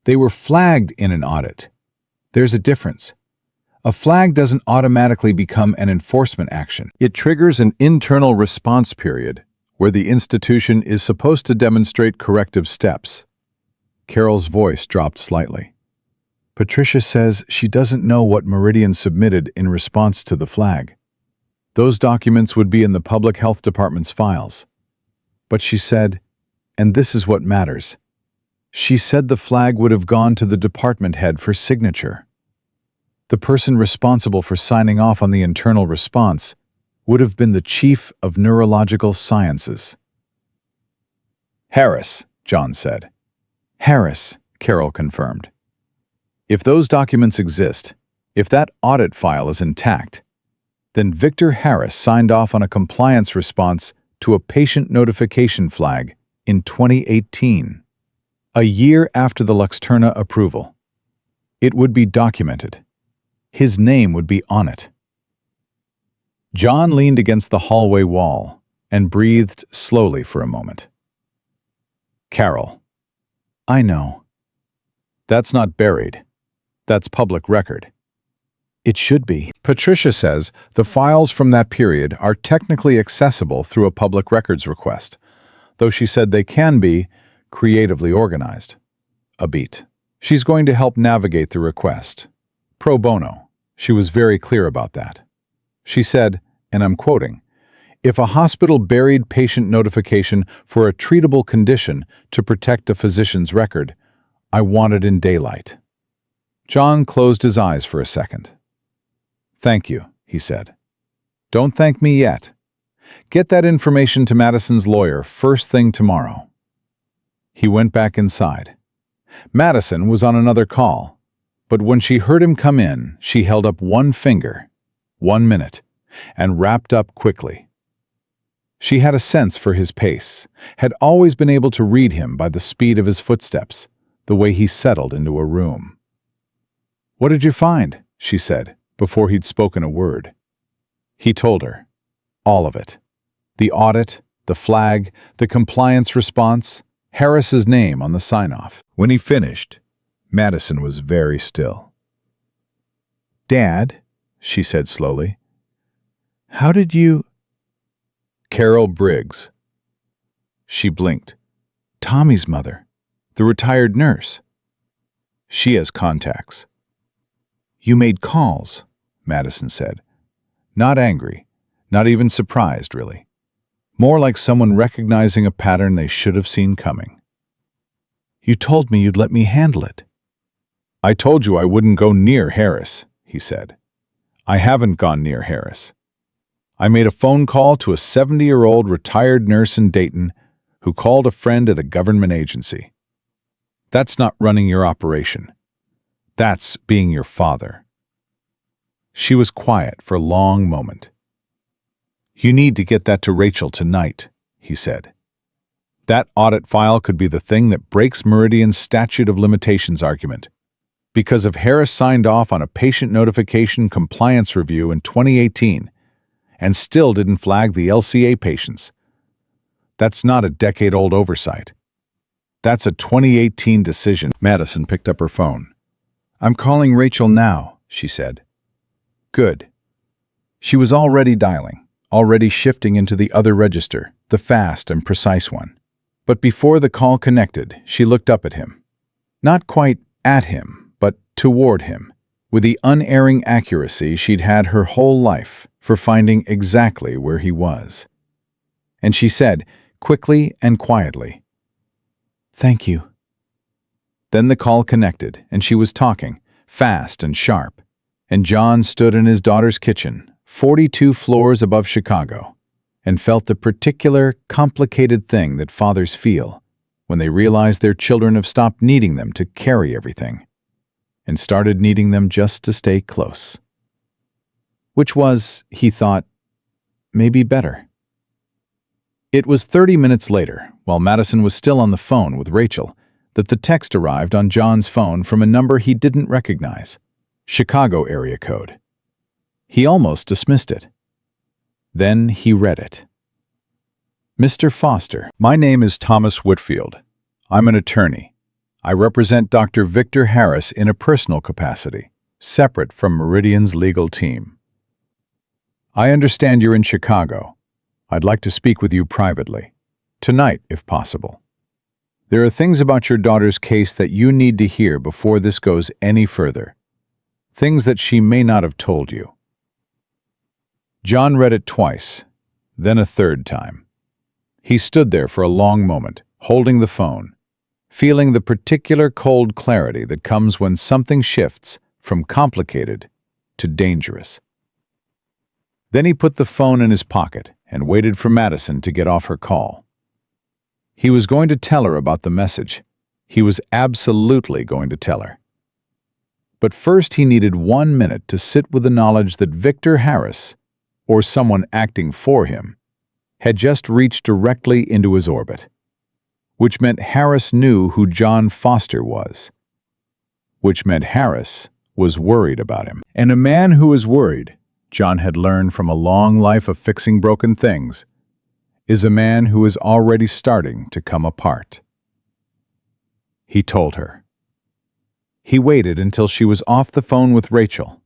They were flagged in an audit. There's a difference. A flag doesn't automatically become an enforcement action. It triggers an internal response period where the institution is supposed to demonstrate corrective steps. Carol's voice dropped slightly. Patricia says she doesn't know what Meridian submitted in response to the flag. Those documents would be in the Public Health Department's files. But she said, and this is what matters, she said the flag would have gone to the department head for signature. The person responsible for signing off on the internal response would have been the Chief of Neurological Sciences. Harris, John said. Harris, Carol confirmed. If those documents exist, if that audit file is intact, then Victor Harris signed off on a compliance response to a patient notification flag in 2018, a year after the Luxturna approval. It would be documented. His name would be on it. John leaned against the hallway wall and breathed slowly for a moment. Carol, I know. That's not buried. That's public record. It should be. Patricia says the files from that period are technically accessible through a public records request, though she said they can be creatively organized. A beat. She's going to help navigate the request. Pro bono. She was very clear about that. She said, and I'm quoting, "If a hospital buried patient notification for a treatable condition to protect a physician's record, I want it in daylight." John closed his eyes for a second. "Thank you," he said. "Don't thank me yet. Get that information to Madison's lawyer first thing tomorrow." He went back inside. Madison was on another call, but when she heard him come in, she held up one finger, 1 minute, and wrapped up quickly. She had a sense for his pace, had always been able to read him by the speed of his footsteps, the way he settled into a room. "What did you find?" she said, before he'd spoken a word. He told her. All of it. The audit, the flag, the compliance response, Harris's name on the sign-off. When he finished, Madison was very still. "Dad," she said slowly, "how did you—" "Carol Briggs." She blinked. "Tommy's mother, the retired nurse. She has contacts." "You made calls," Madison said. Not angry, not even surprised, really. More like someone recognizing a pattern they should have seen coming. "You told me you'd let me handle it." "I told you I wouldn't go near Harris," he said. "I haven't gone near Harris. I made a phone call to a 70-year-old retired nurse in Dayton who called a friend at a government agency. That's not running your operation. That's being your father." She was quiet for a long moment. "You need to get that to Rachel tonight," he said. "That audit file could be the thing that breaks Meridian's statute of limitations argument. Because if Harris signed off on a patient notification compliance review in 2018 and still didn't flag the LCA patients, that's not a decade-old oversight. That's a 2018 decision." Madison picked up her phone. "I'm calling Rachel now," she said. "Good." She was already dialing, already shifting into the other register, the fast and precise one. But before the call connected, she looked up at him. Not quite at him, but toward him, with the unerring accuracy she'd had her whole life for finding exactly where he was. And she said, quickly and quietly, "Thank you." Then the call connected, and she was talking, fast and sharp, and John stood in his daughter's kitchen, 42 floors above Chicago, and felt the particular, complicated thing that fathers feel when they realize their children have stopped needing them to carry everything and started needing them just to stay close. Which was, he thought, maybe better. It was 30 minutes later, while Madison was still on the phone with Rachel, that the text arrived on John's phone from a number he didn't recognize. Chicago area code. He almost dismissed it. Then he read it. Mr. Foster, my name is Thomas Whitfield. I'm an attorney. I represent Dr. Victor Harris in a personal capacity, separate from Meridian's legal team. I understand you're in Chicago. I'd like to speak with you privately. Tonight, if possible. There are things about your daughter's case that you need to hear before this goes any further. Things that she may not have told you. John read it twice, then a third time. He stood there for a long moment, holding the phone, feeling the particular cold clarity that comes when something shifts from complicated to dangerous. Then he put the phone in his pocket and waited for Madison to get off her call. He was going to tell her about the message. He was absolutely going to tell her. But first he needed 1 minute to sit with the knowledge that Victor Harris, or someone acting for him, had just reached directly into his orbit, which meant Harris knew who John Foster was, which meant Harris was worried about him. And a man who is worried, John had learned from a long life of fixing broken things, is a man who is already starting to come apart. He told her. He waited until she was off the phone with Rachel,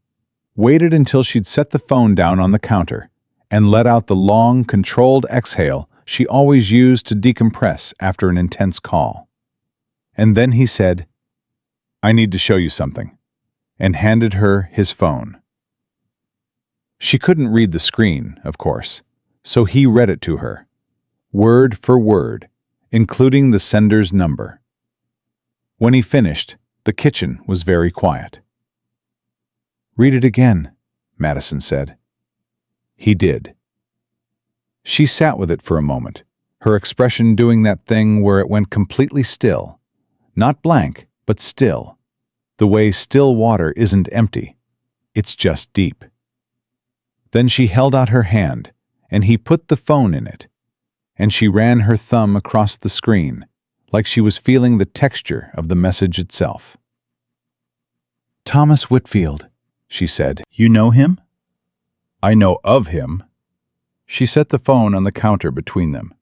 waited until she'd set the phone down on the counter, and let out the long, controlled exhale she always used to decompress after an intense call. And then he said, "I need to show you something," and handed her his phone. She couldn't read the screen, of course, so he read it to her, word for word, including the sender's number. When he finished, the kitchen was very quiet. "Read it again," Madison said. He did. She sat with it for a moment, her expression doing that thing where it went completely still, not blank, but still, the way still water isn't empty, it's just deep. Then she held out her hand, and he put the phone in it, and she ran her thumb across the screen, like she was feeling the texture of the message itself. "Thomas Whitfield," she said. "You know him?" "I know of him." She set the phone on the counter between them.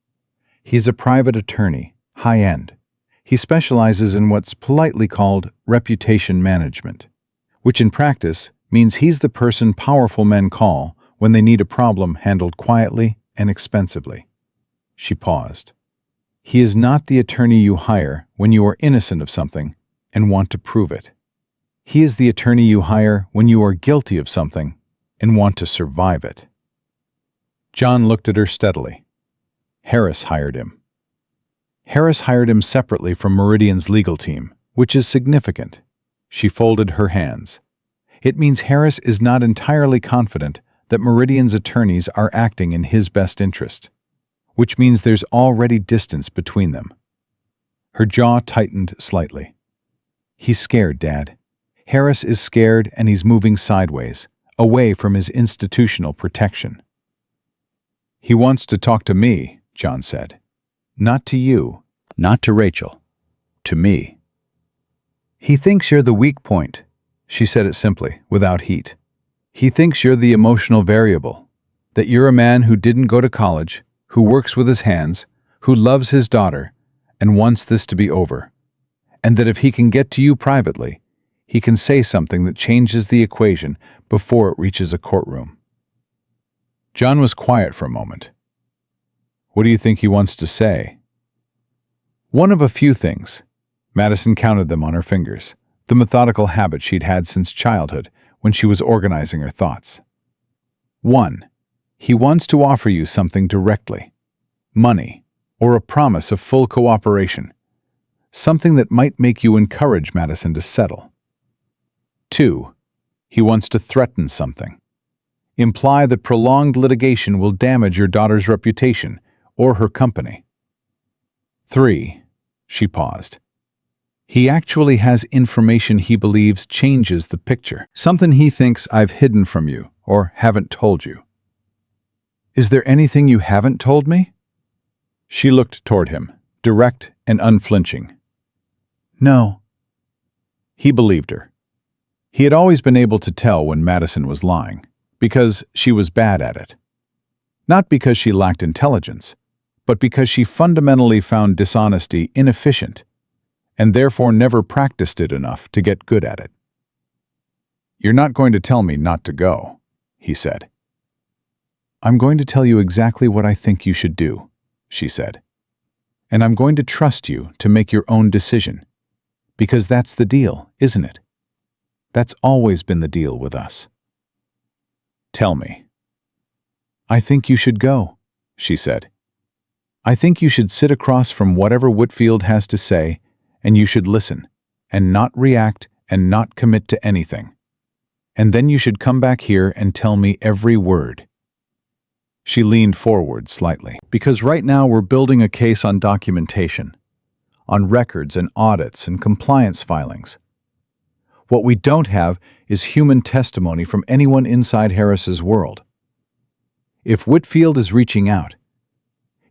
"He's a private attorney, high-end. He specializes in what's politely called reputation management, which in practice means he's the person powerful men call when they need a problem handled quietly and expensively." She paused. "He is not the attorney you hire when you are innocent of something and want to prove it. He is the attorney you hire when you are guilty of something and want to survive it." John looked at her steadily. Harris hired him. Harris hired him separately from Meridian's legal team, which is significant. She folded her hands. It means Harris is not entirely confident that Meridian's attorneys are acting in his best interest, which means there's already distance between them. Her jaw tightened slightly. "He's scared, Dad. Harris is scared and he's moving sideways, away from his institutional protection." "He wants to talk to me," John said. "Not to you, not to Rachel, to me." "He thinks you're the weak point," she said it simply, without heat. "He thinks you're the emotional variable, that you're a man who didn't go to college, who works with his hands, who loves his daughter, and wants this to be over, and that if he can get to you privately, he can say something that changes the equation before it reaches a courtroom." John was quiet for a moment. "What do you think he wants to say?" One of a few things. Madison counted them on her fingers, the methodical habit she'd had since childhood when she was organizing her thoughts. 1. He wants to offer you something directly. Money, or a promise of full cooperation. Something that might make you encourage Madison to settle. 2. He wants to threaten something. Imply that prolonged litigation will damage your daughter's reputation or her company. 3. She paused. He actually has information he believes changes the picture. Something he thinks I've hidden from you or haven't told you. Is there anything you haven't told me? She looked toward him, direct and unflinching. No. He believed her. He had always been able to tell when Madison was lying, because she was bad at it. Not because she lacked intelligence, but because she fundamentally found dishonesty inefficient, and therefore never practiced it enough to get good at it. "You're not going to tell me not to go," he said. "I'm going to tell you exactly what I think you should do," she said. "And I'm going to trust you to make your own decision. Because that's the deal, isn't it? That's always been the deal with us." "Tell me." "I think you should go," she said. "I think you should sit across from whatever Whitfield has to say, and you should listen, and not react, and not commit to anything. And then you should come back here and tell me every word." She leaned forward slightly. "Because right now we're building a case on documentation, on records and audits and compliance filings. What we don't have is human testimony from anyone inside Harris's world. If Whitfield is reaching out,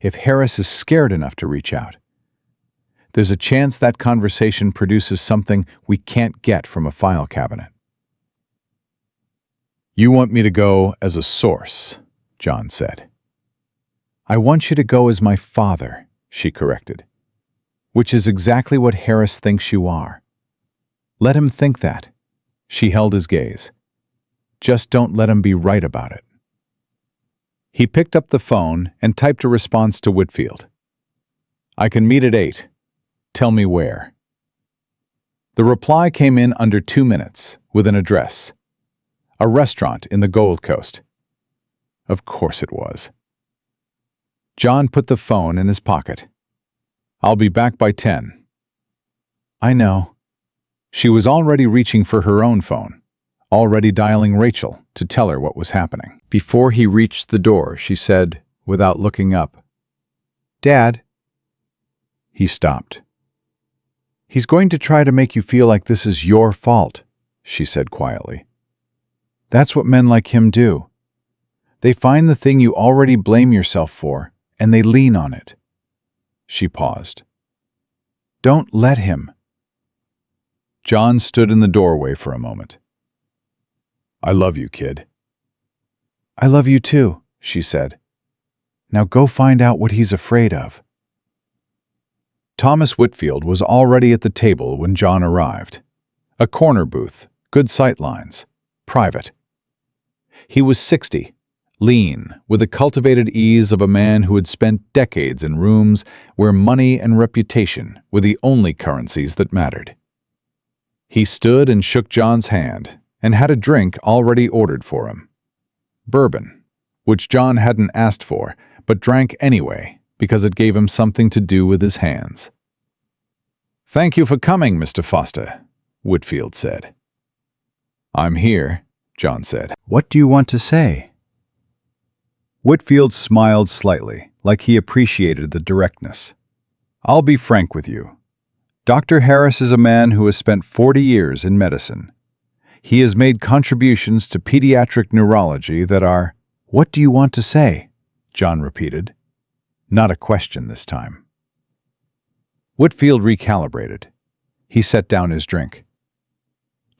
if Harris is scared enough to reach out, there's a chance that conversation produces something we can't get from a file cabinet." "You want me to go as a source," John said. "I want you to go as my father," she corrected, "which is exactly what Harris thinks you are. Let him think that." She held his gaze. "Just don't let him be right about it." He picked up the phone and typed a response to Whitfield. "I can meet at 8. Tell me where." The reply came in under 2 minutes, with an address. A restaurant in the Gold Coast. Of course it was. John put the phone in his pocket. "I'll be back by 10. "I know." She was already reaching for her own phone, already dialing Rachel to tell her what was happening. Before he reached the door, she said, without looking up, "Dad." He stopped. "He's going to try to make you feel like this is your fault," she said quietly. "That's what men like him do. They find the thing you already blame yourself for, and they lean on it." She paused. "Don't let him." John stood in the doorway for a moment. "I love you, kid." "I love you too," she said. "Now go find out what he's afraid of." Thomas Whitfield was already at the table when John arrived. A corner booth, good sight lines, private. He was 60, lean, with the cultivated ease of a man who had spent decades in rooms where money and reputation were the only currencies that mattered. He stood and shook John's hand and had a drink already ordered for him. Bourbon, which John hadn't asked for, but drank anyway because it gave him something to do with his hands. "Thank you for coming, Mr. Foster," Whitfield said. "I'm here," John said. "What do you want to say?" Whitfield smiled slightly, like he appreciated the directness. "I'll be frank with you. Dr. Harris is a man who has spent 40 years in medicine. He has made contributions to pediatric neurology that are—" "What do you want to say?" John repeated. Not a question this time. Whitfield recalibrated. He set down his drink.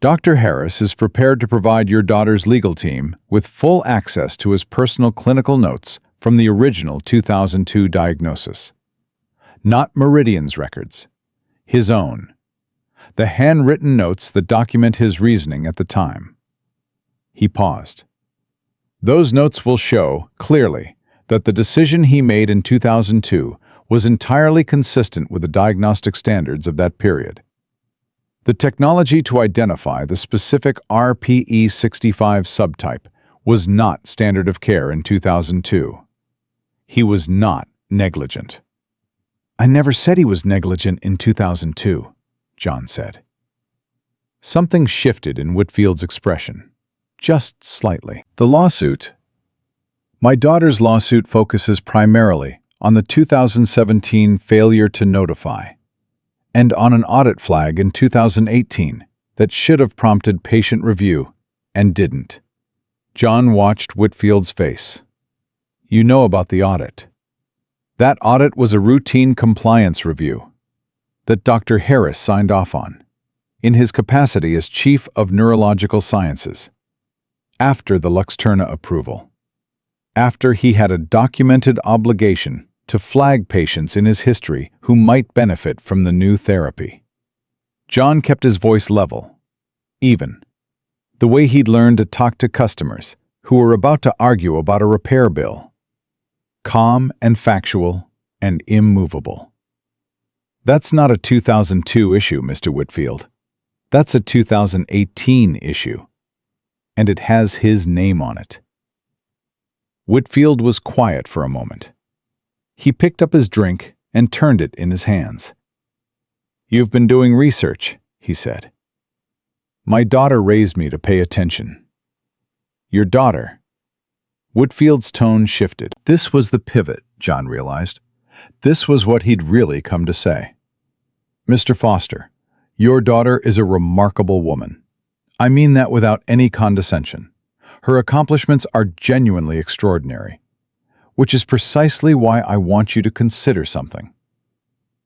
"Dr. Harris is prepared to provide your daughter's legal team with full access to his personal clinical notes from the original 2002 diagnosis. Not Meridian's records. His own. The handwritten notes that document his reasoning at the time." He paused. "Those notes will show, clearly, that the decision he made in 2002 was entirely consistent with the diagnostic standards of that period. The technology to identify the specific RPE65 subtype was not standard of care in 2002. He was not negligent." "I never said he was negligent in 2002, John said. Something shifted in Whitfield's expression, just slightly. "The lawsuit. My daughter's lawsuit focuses primarily on the 2017 failure to notify, and on an audit flag in 2018 that should have prompted patient review and didn't." John watched Whitfield's face. "You know about the audit. That audit was a routine compliance review that Dr. Harris signed off on. in his capacity as Chief of Neurological Sciences, after the Luxturna approval, after he had a documented obligation to flag patients in his history who might benefit from the new therapy. John kept his voice level, even, the way he'd learned to talk to customers who were about to argue about a repair bill. Calm and factual and immovable. That's not a 2002 issue, Mr. Whitfield. That's a 2018 issue, and it has his name on it. Whitfield was quiet for a moment. He picked up his drink and turned it in his hands. "You've been doing research," he said. "My daughter raised me to pay attention." "Your daughter?" Whitfield's tone shifted. This was the pivot, John realized. This was what he'd really come to say. "Mr. Foster, your daughter is a remarkable woman. I mean that without any condescension. Her accomplishments are genuinely extraordinary, which is precisely why I want you to consider something."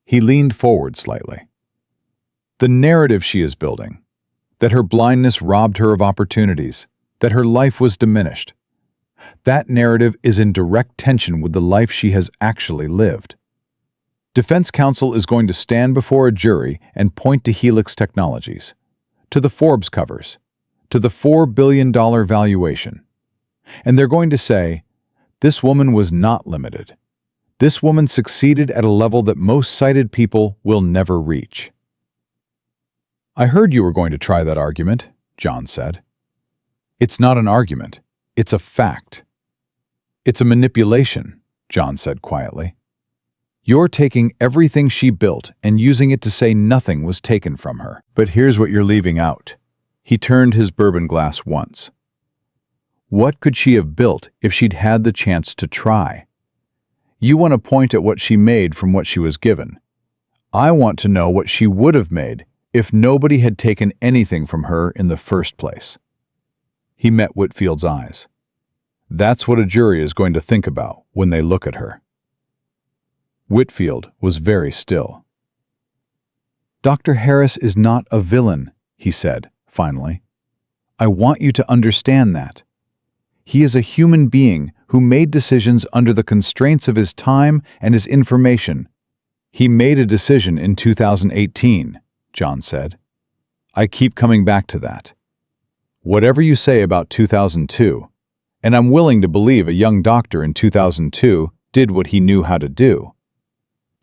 He leaned forward slightly. "The narrative she is building, that her blindness robbed her of opportunities, that her life was diminished, that narrative is in direct tension with the life she has actually lived. Defense counsel is going to stand before a jury and point to Helix Technologies, to the Forbes covers, to the $4 billion valuation. And they're going to say, this woman was not limited. This woman succeeded at a level that most sighted people will never reach." "I heard you were going to try that argument," John said. "It's not an argument. It's a fact." "It's a manipulation," John said quietly. "You're taking everything she built and using it to say nothing was taken from her. But here's what you're leaving out." He turned his bourbon glass once. "What could she have built if she'd had the chance to try? You want to point at what she made from what she was given. I want to know what she would have made if nobody had taken anything from her in the first place." He met Whitfield's eyes. "That's what a jury is going to think about when they look at her." Whitfield was very still. "Dr. Harris is not a villain," he said, finally. "I want you to understand that. He is a human being who made decisions under the constraints of his time and his information." "He made a decision in 2018, John said. "I keep coming back to that. Whatever you say about 2002, and I'm willing to believe a young doctor in 2002 did what he knew how to do,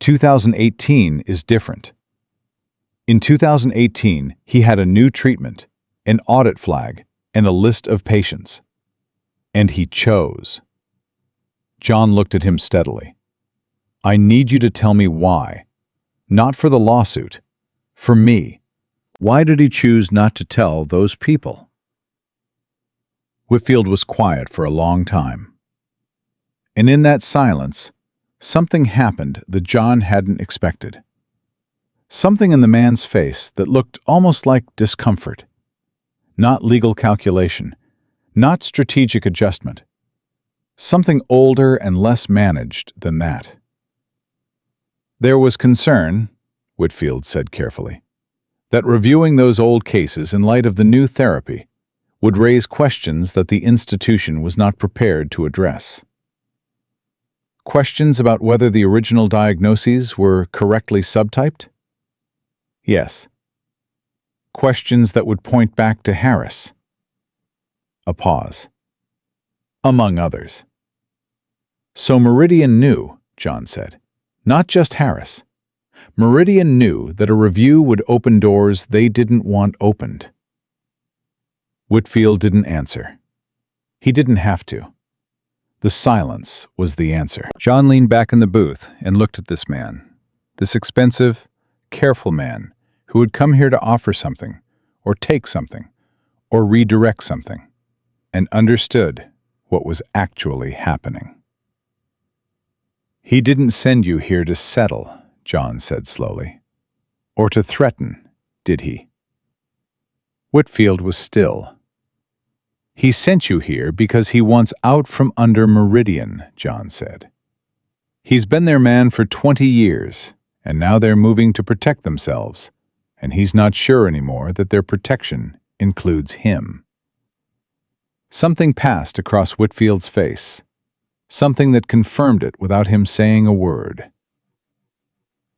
2018 is different. In 2018, he had a new treatment, an audit flag, and a list of patients. And he chose." John looked at him steadily. "I need you to tell me why. Not for the lawsuit. For me. Why did he choose not to tell those people?" Whitfield was quiet for a long time. And in that silence, something happened that John hadn't expected. Something in the man's face that looked almost like discomfort. Not legal calculation, not strategic adjustment. Something older and less managed than that. "There was concern," Whitfield said carefully, "that reviewing those old cases in light of the new therapy would raise questions that the institution was not prepared to address. Questions about whether the original diagnoses were correctly subtyped?" "Yes." "Questions that would point back to Harris?" A pause. "Among others." "So Meridian knew," John said. "Not just Harris. Meridian knew that a review would open doors they didn't want opened." Whitfield didn't answer. He didn't have to. The silence was the answer. John leaned back in the booth and looked at this man, this expensive, careful man who had come here to offer something, or take something, or redirect something, and understood what was actually happening. "He didn't send you here to settle," John said slowly. "Or to threaten, did he?" Whitfield was still. "He sent you here because he wants out from under Meridian," John said. "He's been their man for 20 years, and now they're moving to protect themselves, and he's not sure anymore that their protection includes him. Something passed across Whitfield's face, something that confirmed it without him saying a word.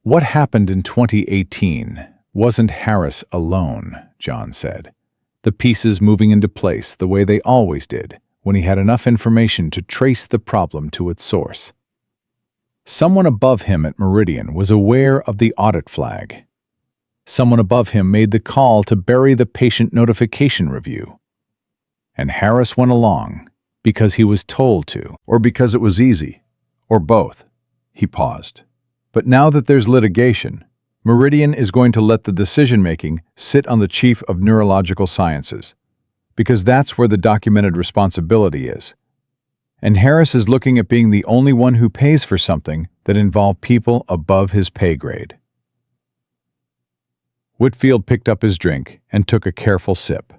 What happened in 2018 wasn't Harris alone, John said, the pieces moving into place the way they always did when he had enough information to trace the problem to its source. Someone above him at Meridian was aware of the audit flag. Someone above him made the call to bury the patient notification review. And Harris went along because he was told to, or because it was easy, or both. He paused. But now that there's litigation, Meridian is going to let the decision-making sit on the Chief of Neurological Sciences, because that's where the documented responsibility is. And Harris is looking at being the only one who pays for something that involved people above his pay grade. Whitfield picked up his drink and took a careful sip.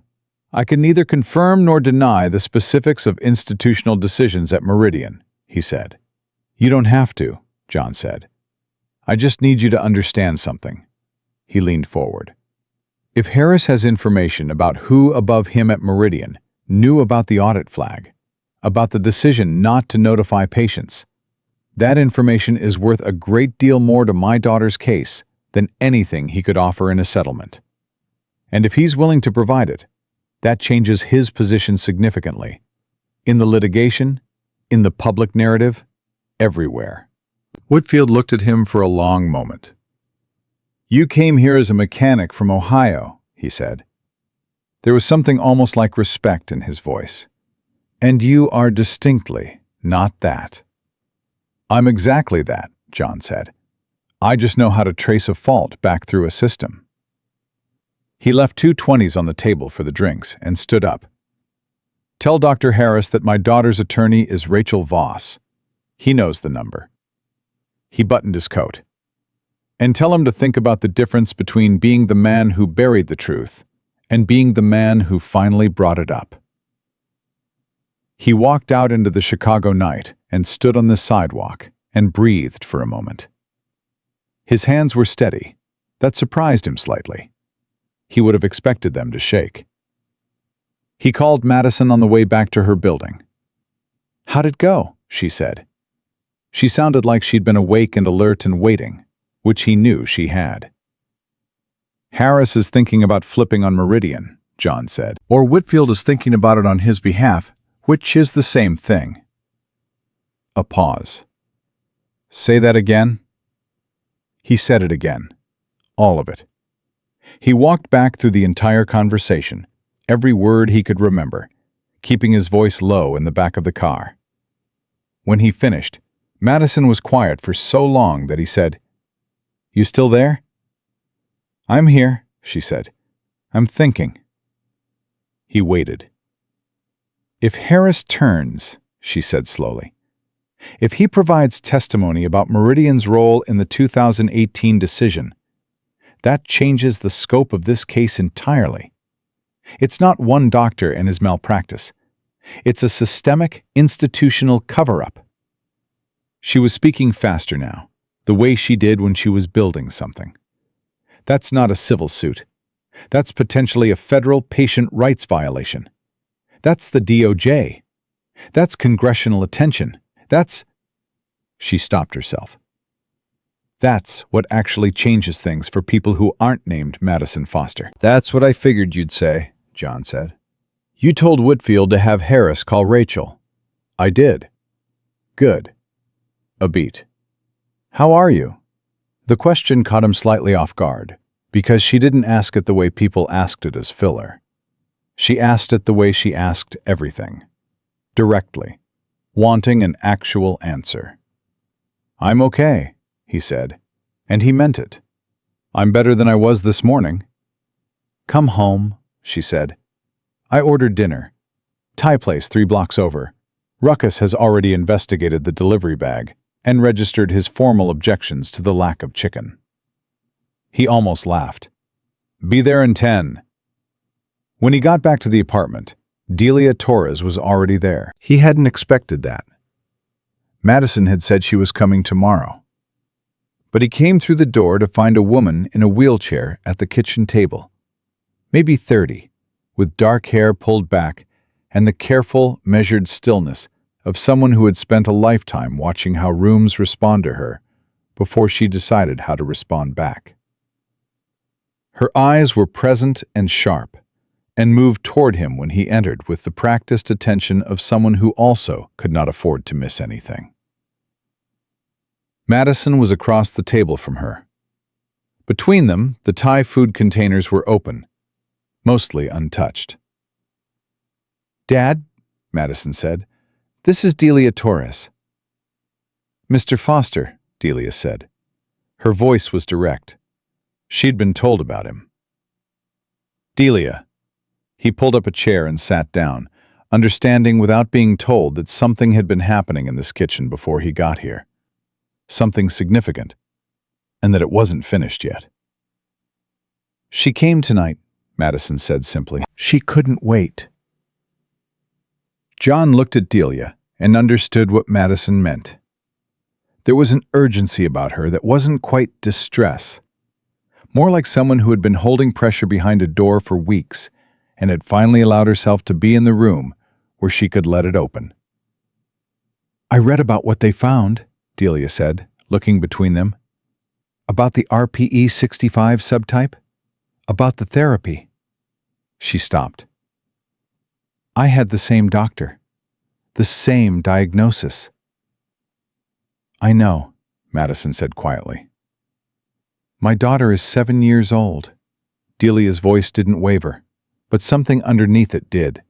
I can neither confirm nor deny the specifics of institutional decisions at Meridian, he said. You don't have to, John said. I just need you to understand something. He leaned forward. If Harris has information about who above him at Meridian knew about the audit flag, about the decision not to notify patients, that information is worth a great deal more to my daughter's case than anything he could offer in a settlement. And if he's willing to provide it, that changes his position significantly. In the litigation, in the public narrative, everywhere. Whitfield looked at him for a long moment. You came here as a mechanic from Ohio, he said. There was something almost like respect in his voice. And you are distinctly not that. I'm exactly that, John said. I just know how to trace a fault back through a system. He left 2 20s on the table for the drinks and stood up. Tell Dr. Harris that my daughter's attorney is Rachel Voss. He knows the number. He buttoned his coat. And tell him to think about the difference between being the man who buried the truth and being the man who finally brought it up. He walked out into the Chicago night and stood on the sidewalk and breathed for a moment. His hands were steady. That surprised him slightly. He would have expected them to shake. He called Madison on the way back to her building. How'd it go? She said. She sounded like she'd been awake and alert and waiting, which he knew she had. Harris is thinking about flipping on Meridian, John said. Or Whitfield is thinking about it on his behalf, which is the same thing. A pause. Say that again? He said it again. All of it. He walked back through the entire conversation, every word he could remember, keeping his voice low in the back of the car. When he finished, Madison was quiet for so long that he said, You still there? I'm here, she said. I'm thinking. He waited. If Harris turns, she said slowly, if he provides testimony about Meridian's role in the 2018 decision, that changes the scope of this case entirely. It's not one doctor and his malpractice. It's a systemic, institutional cover-up. She was speaking faster now, the way she did when she was building something. That's not a civil suit. That's potentially a federal patient rights violation. That's the DOJ. That's congressional attention. That's... She stopped herself. That's what actually changes things for people who aren't named Madison Foster. That's what I figured you'd say, John said. You told Whitfield to have Harris call Rachel. I did. Good. A beat. How are you? The question caught him slightly off guard, because she didn't ask it the way people asked it as filler. She asked it the way she asked everything. Directly. Wanting an actual answer. I'm okay, he said, and he meant it. I'm better than I was this morning. Come home, she said. I ordered dinner. Thai place 3 blocks over. Ruckus has already investigated the delivery bag and registered his formal objections to the lack of chicken. He almost laughed. Be there in 10. When he got back to the apartment, Delia Torres was already there. He hadn't expected that. Madison had said she was coming tomorrow. but he came through the door to find a woman in a wheelchair at the kitchen table. Maybe 30, with dark hair pulled back and the careful, measured stillness of someone who had spent a lifetime watching how rooms respond to her before she decided how to respond back. Her eyes were present and sharp, and moved toward him when he entered with the practiced attention of someone who also could not afford to miss anything. Madison was across the table from her. Between them, the Thai food containers were open, mostly untouched. "Dad," Madison said, "this is Delia Torres." "Mr. Foster," Delia said. Her voice was direct. She'd been told about him. "Delia." He pulled up a chair and sat down, understanding without being told that something had been happening in this kitchen before he got here. Something significant, and that it wasn't finished yet. "She came tonight," Madison said simply. "She couldn't wait." John looked at Delia and understood what Madison meant. There was an urgency about her that wasn't quite distress, more like someone who had been holding pressure behind a door for weeks and had finally allowed herself to be in the room where she could let it open. "I read about what they found," Delia said, looking between them. "About the RPE 65 subtype. About the therapy." She stopped. "I had the same doctor. The same diagnosis." "I know," Madison said quietly. "My daughter is 7 years old." Delia's voice didn't waver, but something underneath it did.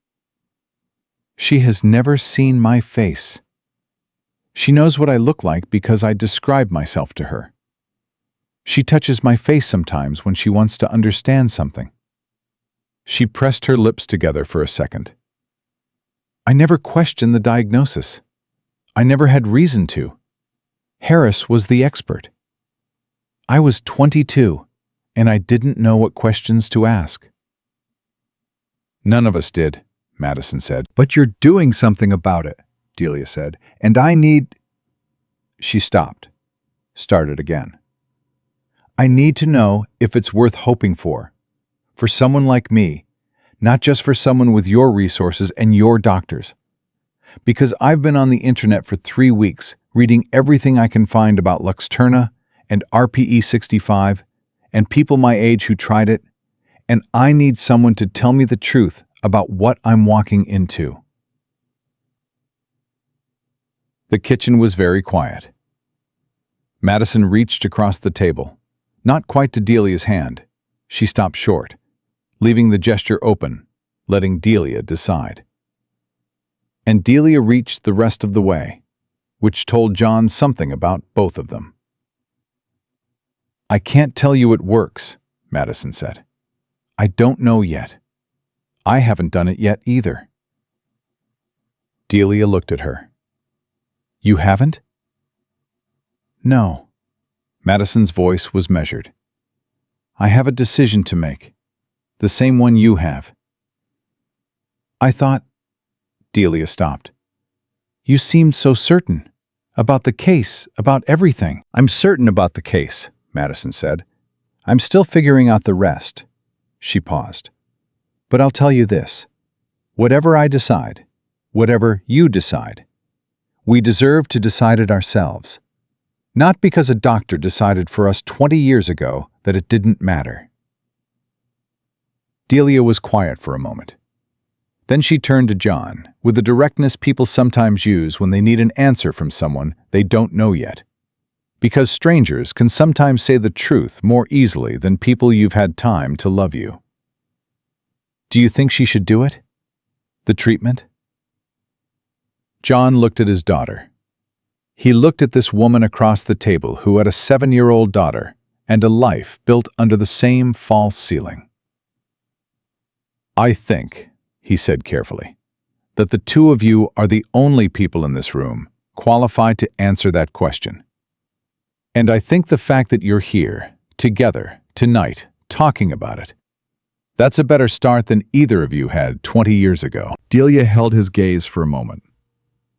"She has never seen my face. She knows what I look like because I describe myself to her. She touches my face sometimes when she wants to understand something." She pressed her lips together for a second. "I never questioned the diagnosis. I never had reason to. Harris was the expert. I was 22, and I didn't know what questions to ask." "None of us did," Madison said. "But you're doing something about it," Delia said, "and I need—" She stopped, started again. "I need to know if it's worth hoping for someone like me, not just for someone with your resources and your doctors. Because I've been on the internet for 3 weeks, reading everything I can find about Luxturna and RPE 65 and people my age who tried it, and I need someone to tell me the truth about what I'm walking into." The kitchen was very quiet. Madison reached across the table, not quite to Delia's hand. She stopped short, leaving the gesture open, letting Delia decide. And Delia reached the rest of the way, which told John something about both of them. "I can't tell you it works," Madison said. "I don't know yet. I haven't done it yet either." Delia looked at her. "You haven't?" "No." Madison's voice was measured. "I have a decision to make, the same one you have." "I thought—" Delia stopped. "You seemed so certain. About the case, about everything." "I'm certain about the case," Madison said. "I'm still figuring out the rest." She paused. "But I'll tell you this. Whatever I decide, whatever you decide, we deserve to decide it ourselves. Not because a doctor decided for us 20 years ago that it didn't matter." Delia was quiet for a moment. Then she turned to John, with the directness people sometimes use when they need an answer from someone they don't know yet. Because strangers can sometimes say the truth more easily than people you've had time to love you. "Do you think she should do it? The treatment?" John looked at his daughter. He looked at this woman across the table who had a 7-year-old daughter and a life built under the same false ceiling. "I think," he said carefully, "that the two of you are the only people in this room qualified to answer that question. And I think the fact that you're here, together, tonight, talking about it, that's a better start than either of you had 20 years ago." Delia held his gaze for a moment.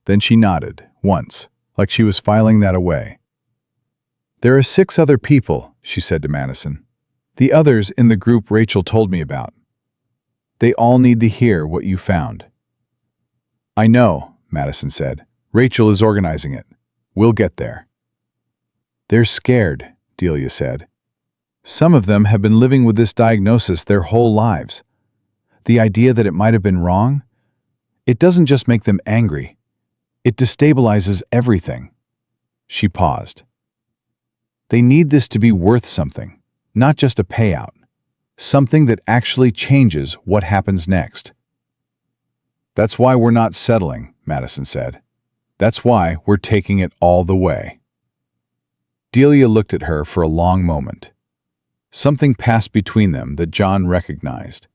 Then she nodded, once, like she was filing that away. "There are 6 other people," she said to Madison. "The others in the group Rachel told me about. They all need to hear what you found." "I know," Madison said. "Rachel is organizing it. We'll get there." "They're scared," Delia said. "Some of them have been living with this diagnosis their whole lives. The idea that it might have been wrong, it doesn't just make them angry. It destabilizes everything." She paused. "They need this to be worth something, not just a payout. Something that actually changes what happens next." "That's why we're not settling," Madison said. "That's why we're taking it all the way." Delia looked at her for a long moment. Something passed between them that John recognized.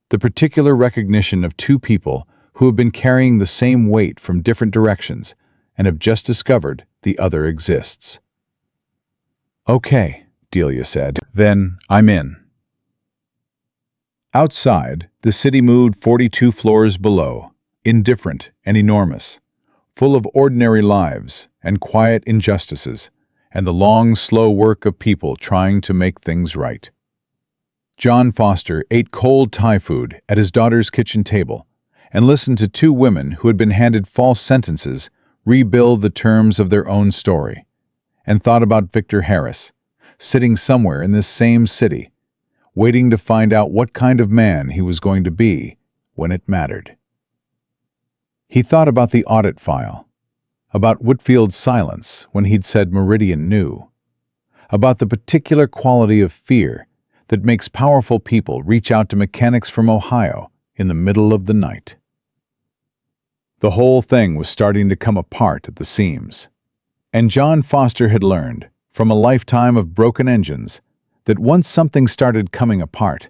The particular recognition of 2 people who have been carrying the same weight from different directions and have just discovered the other exists. "Okay," Delia said. "Then I'm in." Outside, the city moved 42 floors below, indifferent and enormous, full of ordinary lives and quiet injustices, and the long, slow work of people trying to make things right. John Foster ate cold Thai food at his daughter's kitchen table and listened to 2 women who had been handed false sentences rebuild the terms of their own story, and thought about Victor Harris, sitting somewhere in this same city, waiting to find out what kind of man he was going to be when it mattered. He thought about the audit file, about Whitfield's silence when he'd said Meridian knew, about the particular quality of fear that makes powerful people reach out to mechanics from Ohio in the middle of the night. The whole thing was starting to come apart at the seams, and John Foster had learned, from a lifetime of broken engines, that once something started coming apart,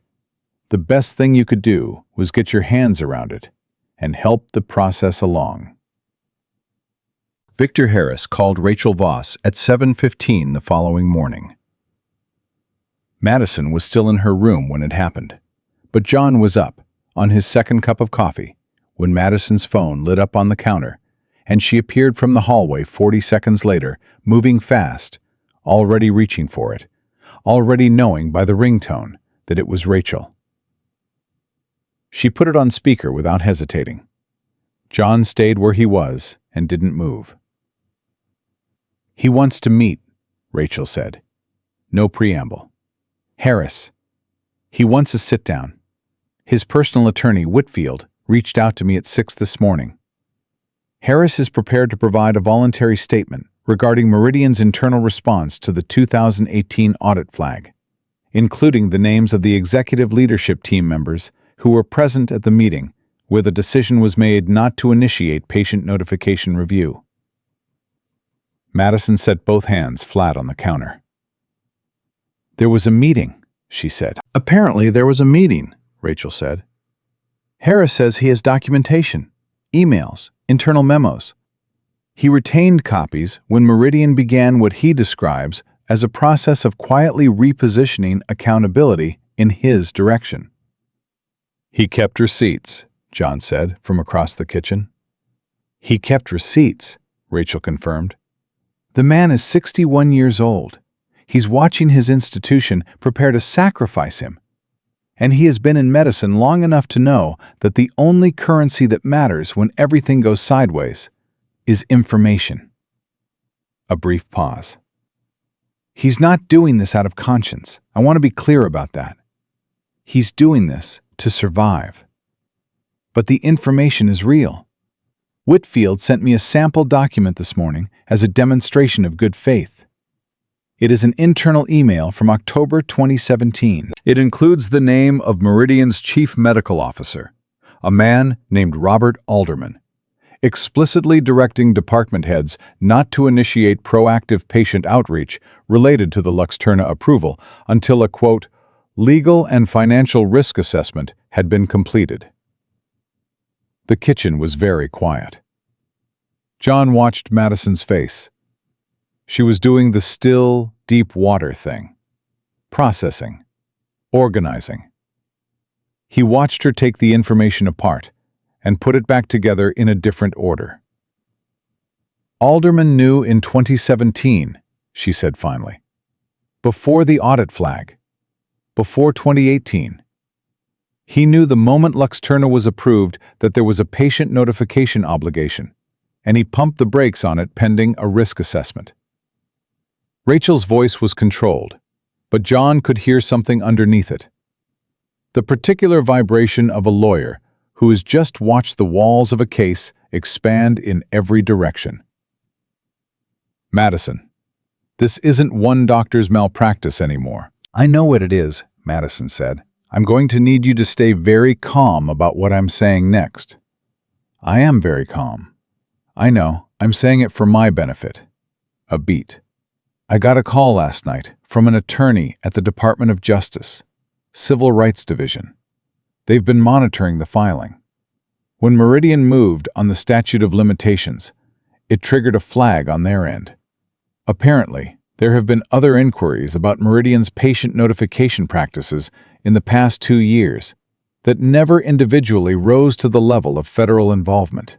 the best thing you could do was get your hands around it and help the process along. Victor Harris called Rachel Voss at 7:15 the following morning. Madison was still in her room when it happened, but John was up, on his second cup of coffee, when Madison's phone lit up on the counter, and she appeared from the hallway 40 seconds later, moving fast, already reaching for it, already knowing by the ringtone that it was Rachel. She put it on speaker without hesitating. John stayed where he was and didn't move. "He wants to meet," Rachel said. No preamble. "Harris. He wants a sit-down. His personal attorney, Whitfield, reached out to me at 6 this morning. Harris is prepared to provide a voluntary statement regarding Meridian's internal response to the 2018 audit flag, including the names of the executive leadership team members who were present at the meeting where the decision was made not to initiate patient notification review." Madison set both hands flat on the counter. "There was a meeting," she said. "Apparently there was a meeting," Rachel said. "Harris says he has documentation, emails, internal memos. He retained copies when Meridian began what he describes as a process of quietly repositioning accountability in his direction." "He kept receipts," John said from across the kitchen. "He kept receipts," Rachel confirmed. "The man is 61 years old. He's watching his institution prepare to sacrifice him. And he has been in medicine long enough to know that the only currency that matters when everything goes sideways is information." A brief pause. "He's not doing this out of conscience. I want to be clear about that. He's doing this to survive. But the information is real. Whitfield sent me a sample document this morning as a demonstration of good faith. It is an internal email from October 2017. It includes the name of Meridian's chief medical officer, a man named Robert Alderman, explicitly directing department heads not to initiate proactive patient outreach related to the Luxturna approval until a, quote, legal and financial risk assessment had been completed. The kitchen was very quiet. John watched Madison's face. She was doing the still, deep water thing. Processing. Organizing. He watched her take the information apart and put it back together in a different order. Alderman knew in 2017 she said finally. Before the audit flag. Before 2018. He knew the moment Luxturna was approved that there was a patient notification obligation, and he pumped the brakes on it pending a risk assessment. Rachel's voice was controlled, but John could hear something underneath it. The particular vibration of a lawyer who has just watched the walls of a case expand in every direction. Madison, this isn't one doctor's malpractice anymore. I know what it is, Madison said. I'm going to need you to stay very calm about what I'm saying next. I am very calm. I know, I'm saying it for my benefit. A beat. I got a call last night from an attorney at the Department of Justice, Civil Rights Division. They've been monitoring the filing. When Meridian moved on the statute of limitations, it triggered a flag on their end. Apparently, there have been other inquiries about Meridian's patient notification practices in the past 2 years that never individually rose to the level of federal involvement.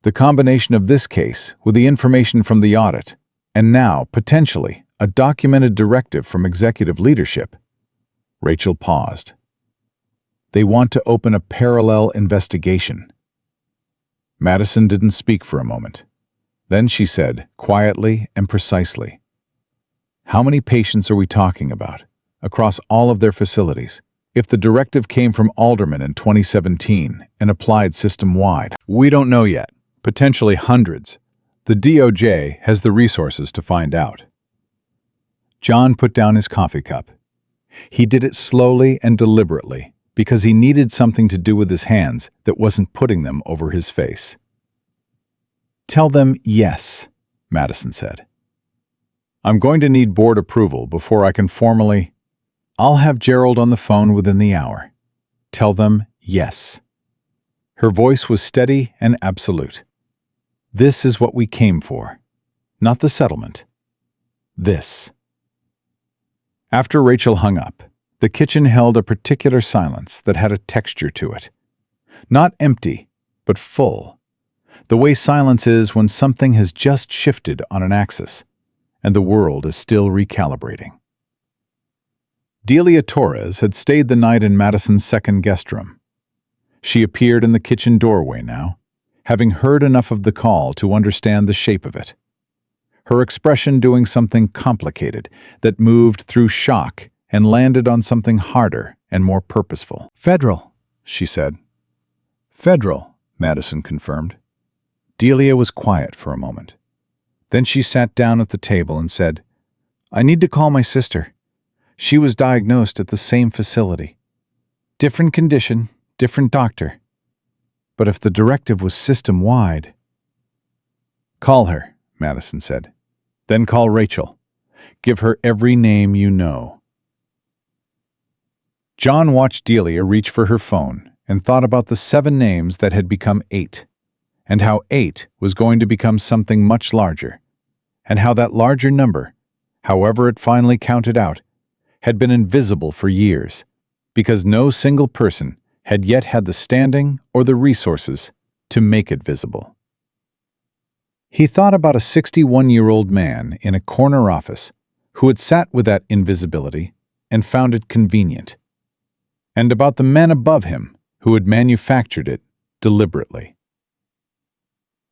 The combination of this case with the information from the audit, and now, potentially, a documented directive from executive leadership. Rachel paused. They want to open a parallel investigation. Madison didn't speak for a moment. Then she said, quietly and precisely, how many patients are we talking about, across all of their facilities? If the directive came from aldermen in 2017 and applied system-wide, we don't know yet. Potentially hundreds. The DOJ has the resources to find out. John put down his coffee cup. He did it slowly and deliberately because he needed something to do with his hands that wasn't putting them over his face. Tell them yes, Madison said. I'm going to need board approval before I can formally... I'll have Gerald on the phone within the hour. Tell them yes. Her voice was steady and absolute. This is what we came for, not the settlement. This. After Rachel hung up, the kitchen held a particular silence that had a texture to it. Not empty, but full. The way silence is when something has just shifted on an axis, and the world is still recalibrating. Delia Torres had stayed the night in Madison's second guest room. She appeared in the kitchen doorway now, having heard enough of the call to understand the shape of it. Her expression doing something complicated that moved through shock and landed on something harder and more purposeful. Federal, she said. Federal, Madison confirmed. Delia was quiet for a moment. Then she sat down at the table and said, I need to call my sister. She was diagnosed at the same facility. Different condition, different doctor. But if the directive was system-wide... Call her, Madison said. Then call Rachel. Give her every name you know. John watched Delia reach for her phone and thought about the 7 names that had become 8, and how 8 was going to become something much larger, and how that larger number, however it finally counted out, had been invisible for years, because no single person had yet had the standing or the resources to make it visible. He thought about a 61-year-old man in a corner office who had sat with that invisibility and found it convenient, and about the men above him who had manufactured it deliberately.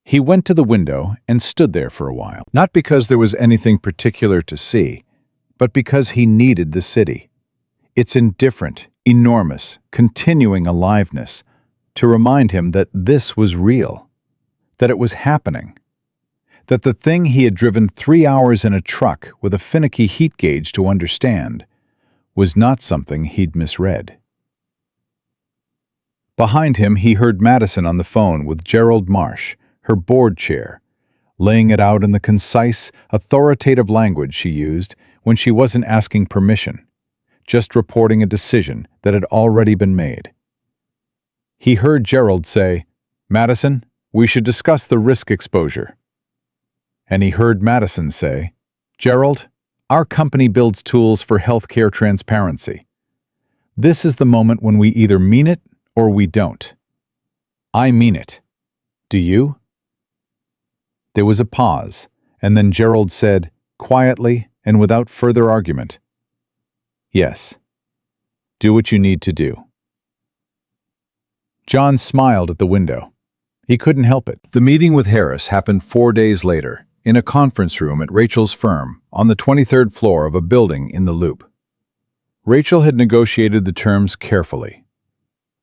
He went to the window and stood there for a while, not because there was anything particular to see, but because he needed the city, its indifferent, enormous, continuing aliveness, to remind him that this was real, that it was happening, that the thing he had driven 3 hours in a truck with a finicky heat gauge to understand was not something he'd misread. Behind him, he heard Madison on the phone with Gerald Marsh, her board chair, laying it out in the concise, authoritative language she used when she wasn't asking permission, just reporting a decision that had already been made. He heard Gerald say, Madison, we should discuss the risk exposure. And he heard Madison say, Gerald, our company builds tools for healthcare transparency. This is the moment when we either mean it or we don't. I mean it. Do you? There was a pause, and then Gerald said, quietly and without further argument. Yes. Do what you need to do. John smiled at the window. He couldn't help it. The meeting with Harris happened 4 days later, in a conference room at Rachel's firm, on the 23rd floor of a building in the Loop. Rachel had negotiated the terms carefully.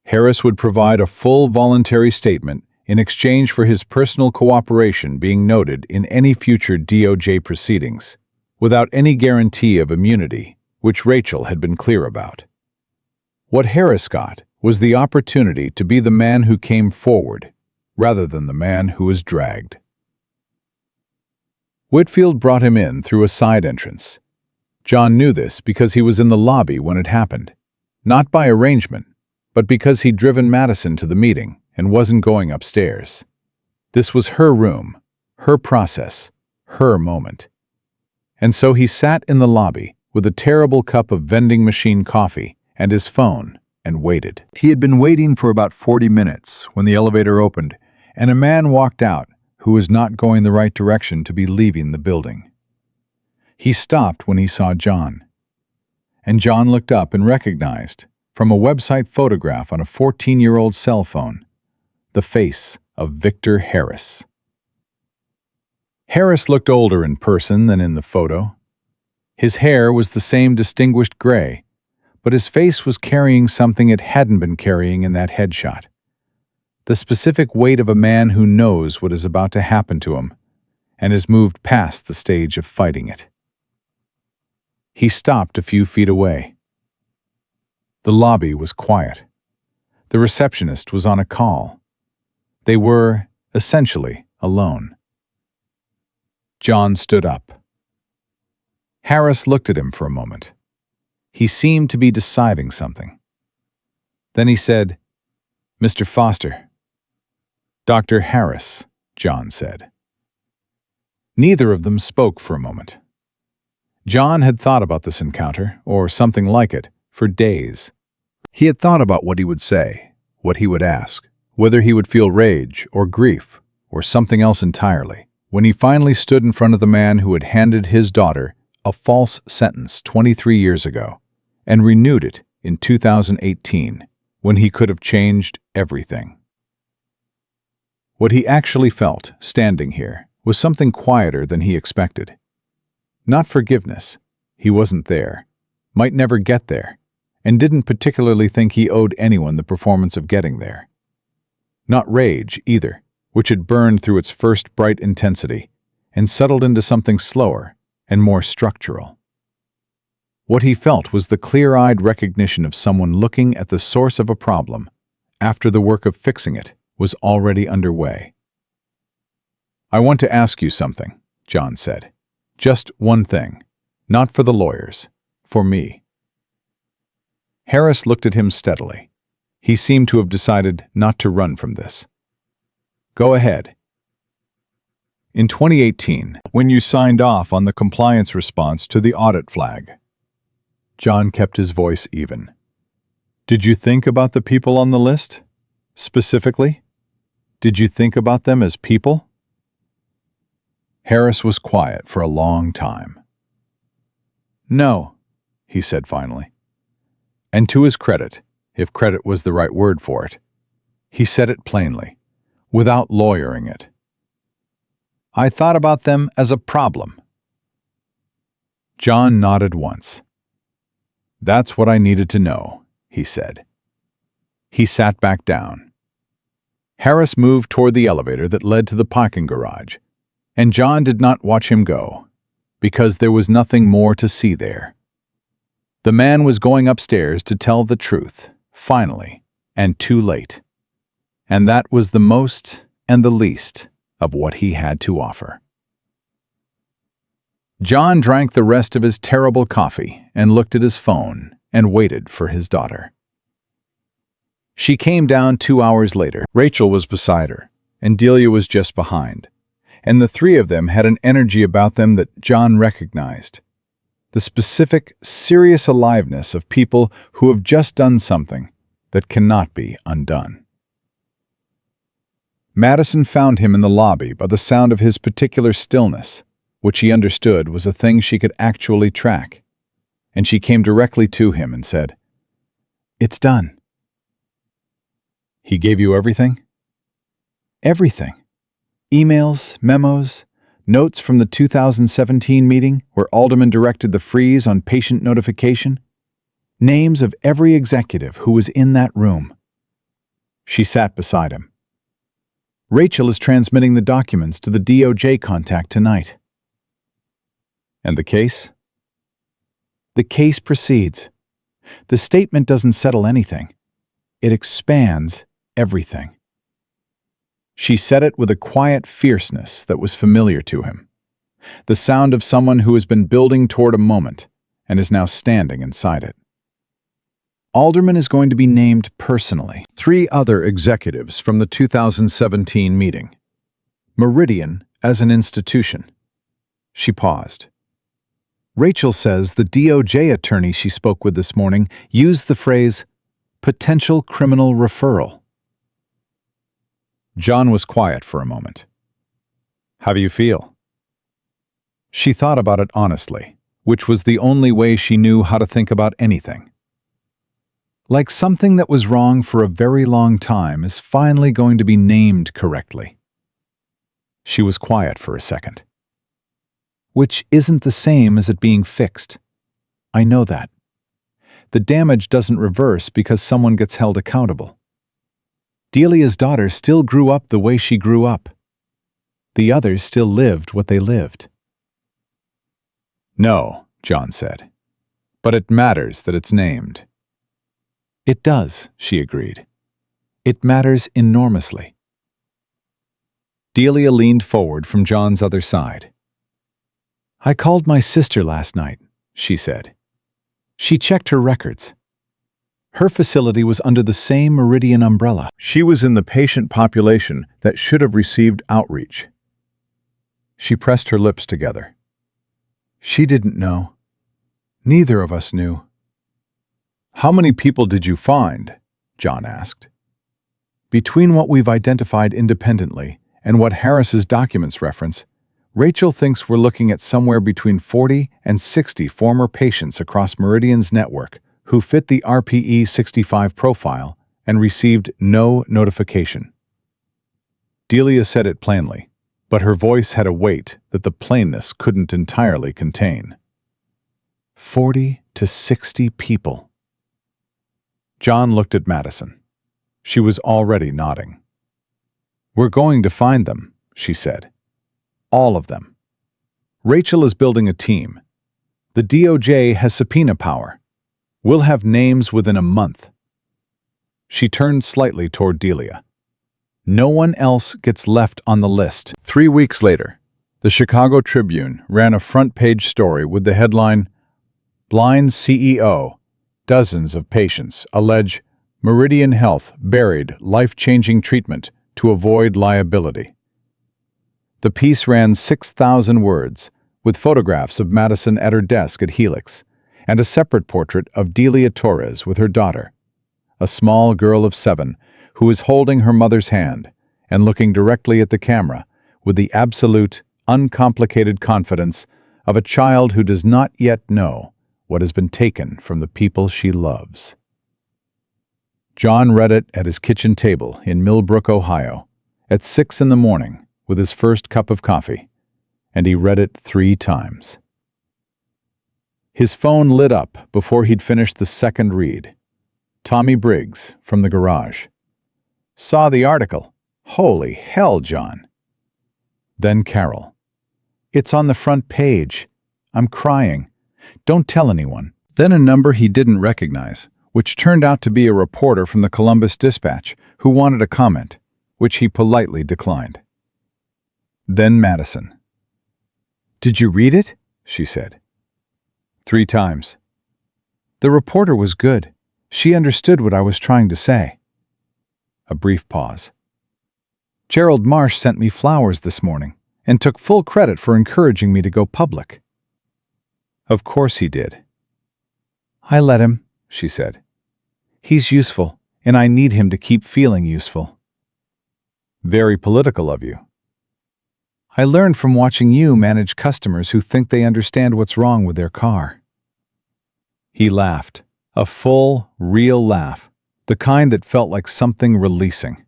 Harris would provide a full voluntary statement in exchange for his personal cooperation being noted in any future DOJ proceedings, without any guarantee of immunity, which Rachel had been clear about. What Harris got was the opportunity to be the man who came forward, rather than the man who was dragged. Whitfield brought him in through a side entrance. John knew this because he was in the lobby when it happened, not by arrangement, but because he'd driven Madison to the meeting and wasn't going upstairs. This was her room, her process, her moment. And so he sat in the lobby with a terrible cup of vending machine coffee and his phone and waited. He had been waiting for about 40 minutes when the elevator opened and a man walked out who was not going the right direction to be leaving the building. He stopped when he saw John. And John looked up and recognized, from a website photograph on a 14-year-old cell phone, the face of Victor Harris. Harris looked older in person than in the photo. His hair was the same distinguished gray, but his face was carrying something it hadn't been carrying in that headshot. The specific weight of a man who knows what is about to happen to him and has moved past the stage of fighting it. He stopped a few feet away. The lobby was quiet. The receptionist was on a call. They were, essentially, alone. John stood up. Harris looked at him for a moment. He seemed to be deciding something. Then he said, "Mr. Foster." "Dr. Harris," John said. Neither of them spoke for a moment. John had thought about this encounter, or something like it, for days. He had thought about what he would say, what he would ask, whether he would feel rage or grief or something else entirely, when he finally stood in front of the man who had handed his daughter a false sentence 23 years ago and renewed it in 2018, when he could have changed everything. What he actually felt, standing here, was something quieter than he expected. Not forgiveness. He wasn't there, might never get there, and didn't particularly think he owed anyone the performance of getting there. Not rage, either, which had burned through its first bright intensity and settled into something slower and more structural. What he felt was the clear-eyed recognition of someone looking at the source of a problem after the work of fixing it was already underway. "I want to ask you something," John said. "Just one thing. Not for the lawyers. For me." Harris looked at him steadily. He seemed to have decided not to run from this. "Go ahead." "In 2018, when you signed off on the compliance response to the audit flag," John kept his voice even, "did you think about the people on the list? Specifically? Did you think about them as people?" Harris was quiet for a long time. "No," he said finally. And to his credit, if credit was the right word for it, he said it plainly, without lawyering it. "I thought about them as a problem." John nodded once. "That's what I needed to know," he said. He sat back down. Harris moved toward the elevator that led to the parking garage, and John did not watch him go, because there was nothing more to see there. The man was going upstairs to tell the truth, finally, and too late. And that was the most and the least of what he had to offer. John drank the rest of his terrible coffee and looked at his phone and waited for his daughter. She came down 2 hours later. Rachel was beside her, and Delia was just behind, and the three of them had an energy about them that John recognized. The specific, serious aliveness of people who have just done something that cannot be undone. Madison found him in the lobby by the sound of his particular stillness, What she understood was a thing she could actually track, and she came directly to him and said, "It's done." "He gave you everything?" "Everything. Emails, memos, notes from the 2017 meeting where Alderman directed the freeze on patient notification. Names of every executive who was in that room." She sat beside him. "Rachel is transmitting the documents to the DOJ contact tonight." "And the case?" "The case proceeds. The statement doesn't settle anything. It expands everything." She said it with a quiet fierceness that was familiar to him, the sound of someone who has been building toward a moment and is now standing inside it. Alderman is going to be named personally. 3 other executives from the 2017 meeting. Meridian as an institution. She paused. Rachel says the DOJ attorney she spoke with this morning used the phrase, "potential criminal referral." John was quiet for a moment. "How do you feel?" She thought about it honestly, which was the only way she knew how to think about anything. Like something that was wrong for a very long time is finally going to be named correctly. She was quiet for a second. "Which isn't the same as it being fixed. I know that. The damage doesn't reverse because someone gets held accountable. Delia's daughter still grew up the way she grew up. The others still lived what they lived." "No," John said, "but it matters that it's named." "It does," she agreed. "It matters enormously." Delia leaned forward from John's other side. "I called my sister last night," she said. "She checked her records. Her facility was under the same Meridian umbrella. She was in the patient population that should have received outreach." She pressed her lips together. "She didn't know. Neither of us knew." "How many people did you find?" John asked. "Between what we've identified independently and what Harris's documents reference, Rachel thinks we're looking at somewhere between 40 and 60 former patients across Meridian's network who fit the RPE 65 profile and received no notification." Delia said it plainly, but her voice had a weight that the plainness couldn't entirely contain. 40 to 60 people. John looked at Madison. She was already nodding. "We're going to find them," she said. "All of them. Rachel is building a team. The DOJ has subpoena power. We'll have names within a month." She turned slightly toward Delia. "No one else gets left on the list." 3 weeks later, the Chicago Tribune ran a front-page story with the headline, "Blind CEO, Dozens of Patients Allege Meridian Health Buried Life-Changing Treatment to Avoid Liability." The piece ran 6,000 words, with photographs of Madison at her desk at Helix, and a separate portrait of Delia Torres with her daughter, a small girl of 7 who is holding her mother's hand and looking directly at the camera with the absolute, uncomplicated confidence of a child who does not yet know what has been taken from the people she loves. John read it at his kitchen table in Millbrook, Ohio, at 6 in the morning with his first cup of coffee, and he read it 3 times. His phone lit up before he'd finished the second read. Tommy Briggs, from the garage. "Saw the article. Holy hell, John." Then Carol. "It's on the front page. I'm crying. Don't tell anyone." Then a number he didn't recognize, which turned out to be a reporter from the Columbus Dispatch who wanted a comment, which he politely declined. Then Madison. "Did you read it?" she said. 3 times. "The reporter was good. She understood what I was trying to say." A brief pause. "Gerald Marsh sent me flowers this morning and took full credit for encouraging me to go public." "Of course he did." "I let him," she said. "He's useful, and I need him to keep feeling useful." "Very political of you." I learned from watching you manage customers who think they understand what's wrong with their car." He laughed, a full, real laugh, the kind that felt like something releasing.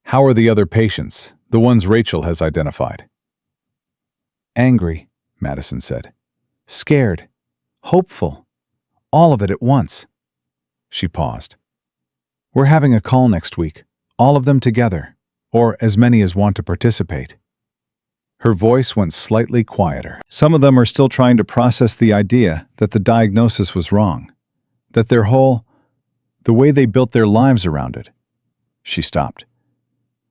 "How are the other patients, the ones Rachel has identified?" "Angry," Madison said. "Scared. Hopeful. All of it at once." She paused. "We're having a call next week, all of them together, or as many as want to participate." Her voice went slightly quieter. "Some of them are still trying to process the idea that the diagnosis was wrong, that the way they built their lives around it." She stopped.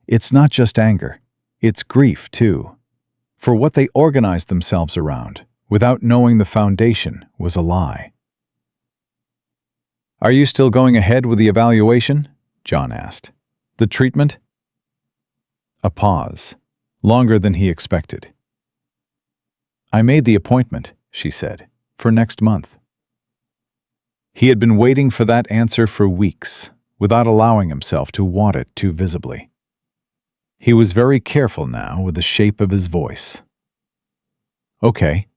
"It's not just anger, it's grief, too, for what they organized themselves around, without knowing the foundation was a lie." "Are you still going ahead with the evaluation?" John asked. "The treatment?" A pause, longer than he expected. "I made the appointment," she said, "for next month." He had been waiting for that answer for weeks, without allowing himself to want it too visibly. He was very careful now with the shape of his voice. "Okay."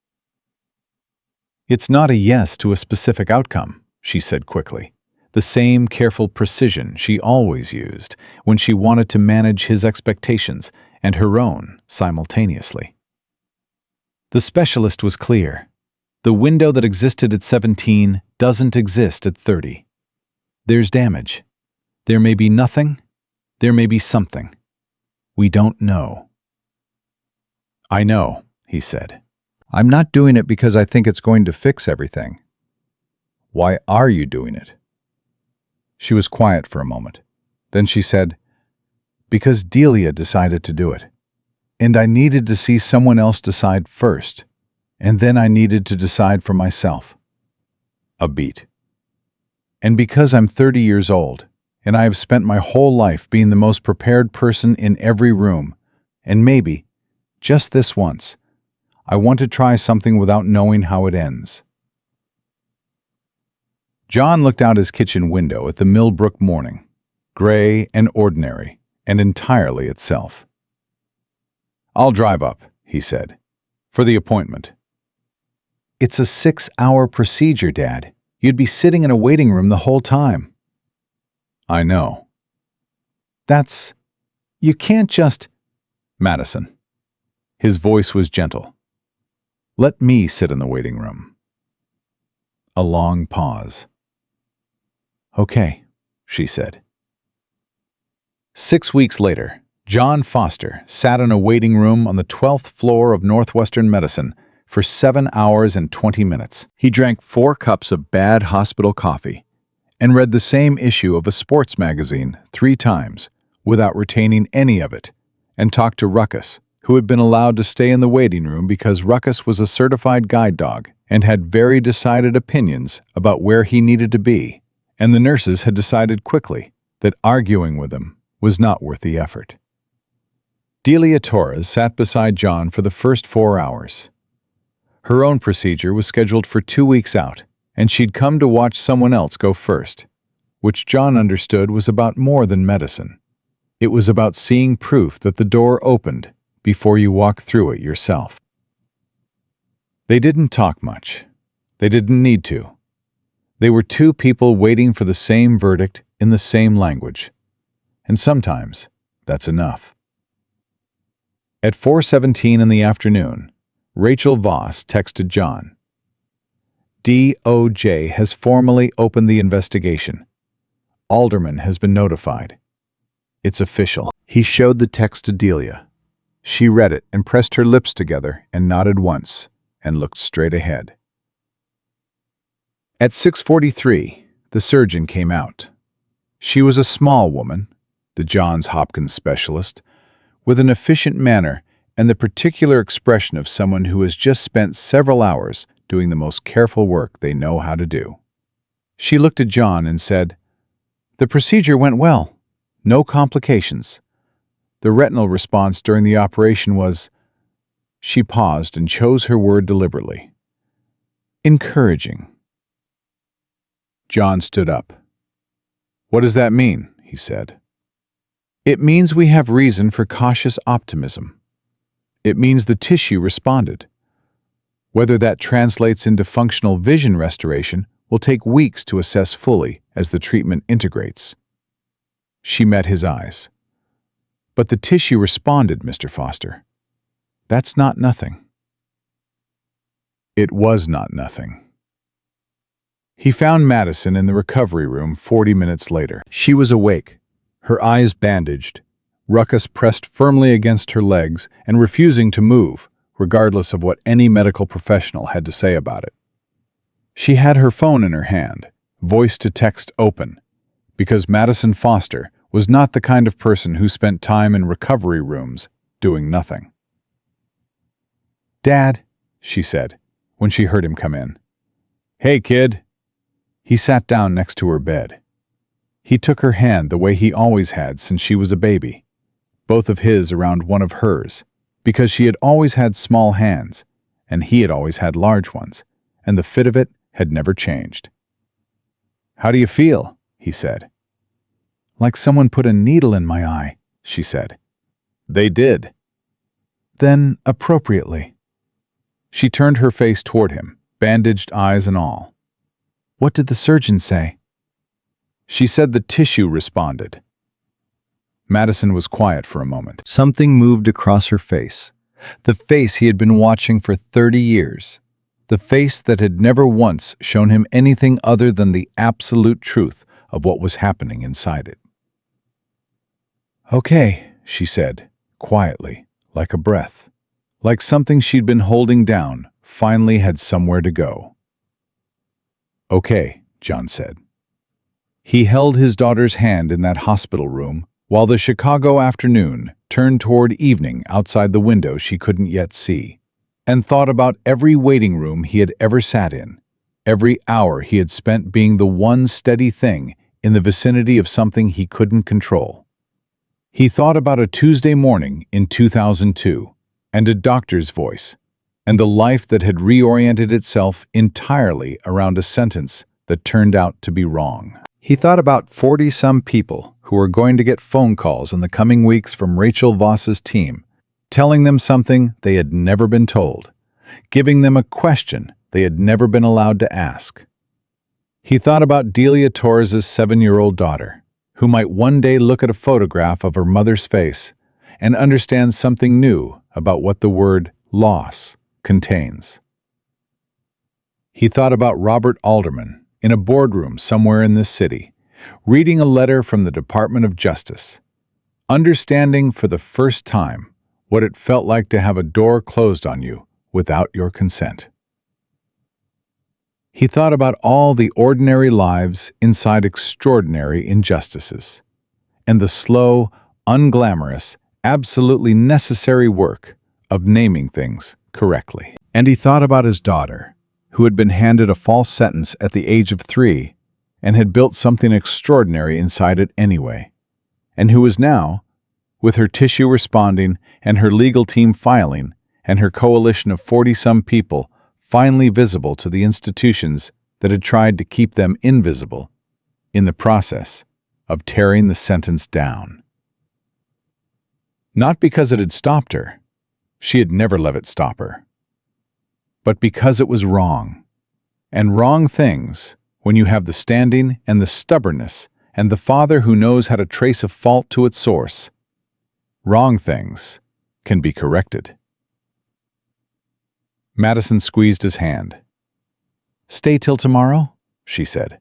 "It's not a yes to a specific outcome," she said quickly, the same careful precision she always used when she wanted to manage his expectations and her own simultaneously. The specialist was clear. The window that existed at 17 doesn't exist at 30. There's damage. There may be nothing. There may be something. We don't know. "I know," he said. "I'm not doing it because I think it's going to fix everything." "Why are you doing it?" She was quiet for a moment. Then she said, "Because Delia decided to do it. And I needed to see someone else decide first. And then I needed to decide for myself." A beat. "And because I'm 30 years old, and I have spent my whole life being the most prepared person in every room, and maybe, just this once, I want to try something without knowing how it ends." John looked out his kitchen window at the Millbrook morning, gray and ordinary, and entirely itself. "I'll drive up," he said, "for the appointment." "It's a 6-hour procedure, Dad. You'd be sitting in a waiting room the whole time." "I know." You can't just—" "Madison." His voice was gentle. "Let me sit in the waiting room." A long pause. "Okay," she said. 6 weeks later, John Foster sat in a waiting room on the 12th floor of Northwestern Medicine for 7 hours and 20 minutes. He drank 4 cups of bad hospital coffee and read the same issue of a sports magazine 3 times without retaining any of it, and talked to Ruckus, who had been allowed to stay in the waiting room because Ruckus was a certified guide dog and had very decided opinions about where he needed to be, and the nurses had decided quickly that arguing with him was not worth the effort. Delia Torres sat beside John for the first 4 hours. Her own procedure was scheduled for 2 weeks out, and she'd come to watch someone else go first, which John understood was about more than medicine. It was about seeing proof that the door opened before you walked through it yourself. They didn't talk much. They didn't need to. They were 2 people waiting for the same verdict in the same language. And sometimes that's enough. At 4:17 in the afternoon, Rachel Voss texted John. "DOJ has formally opened the investigation. Alderman has been notified. It's official." He showed the text to Delia. She read it and pressed her lips together and nodded once and looked straight ahead. At 6:43, the surgeon came out. She was a small woman, the Johns Hopkins specialist, with an efficient manner and the particular expression of someone who has just spent several hours doing the most careful work they know how to do. She looked at John and said, "The procedure went well. No complications. The retinal response during the operation was—" She paused and chose her word deliberately. "Encouraging." John stood up. "What does that mean?" he said. "It means we have reason for cautious optimism. It means the tissue responded. Whether that translates into functional vision restoration will take weeks to assess fully as the treatment integrates. She met his eyes. But the tissue responded, Mr. Foster. That's not nothing. It was not nothing. He found Madison in the recovery room 40 minutes later. She was awake, her eyes bandaged, Ruckus pressed firmly against her legs and refusing to move, regardless of what any medical professional had to say about it. She had her phone in her hand, voice-to-text open, because Madison Foster was not the kind of person who spent time in recovery rooms doing nothing. "Dad," she said, when she heard him come in. "Hey, kid." He sat down next to her bed. He took her hand the way he always had since she was a baby, both of his around one of hers, because she had always had small hands, and he had always had large ones, and the fit of it had never changed. "How do you feel?" he said. "Like someone put a needle in my eye," she said. "They did." "Then appropriately." She turned her face toward him, bandaged eyes and all. "What did the surgeon say?" She said the tissue responded. Madison was quiet for a moment. Something moved across her face. The face he had been watching for 30 years. The face that had never once shown him anything other than the absolute truth of what was happening inside it. "Okay," she said, quietly, like a breath. Like something she'd been holding down finally had somewhere to go. "Okay," John said. He held his daughter's hand in that hospital room while the Chicago afternoon turned toward evening outside the window she couldn't yet see, and thought about every waiting room he had ever sat in, every hour he had spent being the one steady thing in the vicinity of something he couldn't control. He thought about a Tuesday morning in 2002, and a doctor's voice, and the life that had reoriented itself entirely around a sentence that turned out to be wrong. He thought about 40-some people who were going to get phone calls in the coming weeks from Rachel Voss's team, telling them something they had never been told, giving them a question they had never been allowed to ask. He thought about Delia Torres's 7-year-old daughter, who might one day look at a photograph of her mother's face and understand something new about what the word loss contains. He thought about Robert Alderman in a boardroom somewhere in this city, reading a letter from the Department of Justice, understanding for the first time what it felt like to have a door closed on you without your consent. He thought about all the ordinary lives inside extraordinary injustices, and the slow, unglamorous, absolutely necessary work of naming things correctly. And he thought about his daughter, who had been handed a false sentence at the age of 3 and had built something extraordinary inside it anyway, and who was now, with her tissue responding and her legal team filing and her coalition of 40-some people finally visible to the institutions that had tried to keep them invisible, in the process of tearing the sentence down. Not because it had stopped her, she had never let it stop her, but because it was wrong. And wrong things, when you have the standing and the stubbornness and the father who knows how to trace a fault to its source, wrong things can be corrected. Madison squeezed his hand. "Stay till tomorrow?" she said.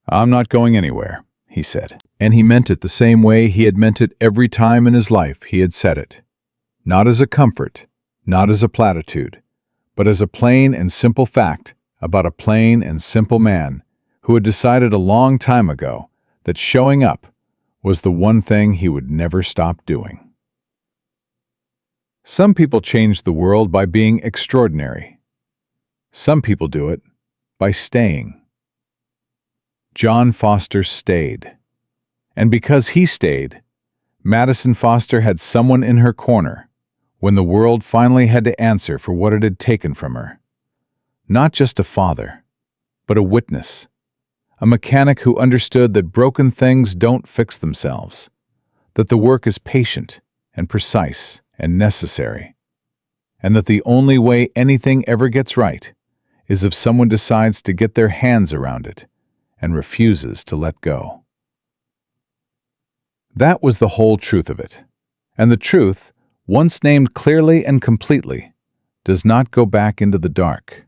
"I'm not going anywhere," he said. And he meant it the same way he had meant it every time in his life he had said it. Not as a comfort, not as a platitude, but as a plain and simple fact about a plain and simple man who had decided a long time ago that showing up was the one thing he would never stop doing. Some people change the world by being extraordinary. Some people do it by staying. John Foster stayed. And because he stayed, Madison Foster had someone in her corner when the world finally had to answer for what it had taken from her. Not just a father, but a witness, a mechanic who understood that broken things don't fix themselves, that the work is patient and precise and necessary, and that the only way anything ever gets right is if someone decides to get their hands around it and refuses to let go. That was the whole truth of it, and the truth, once named clearly and completely, does not go back into the dark.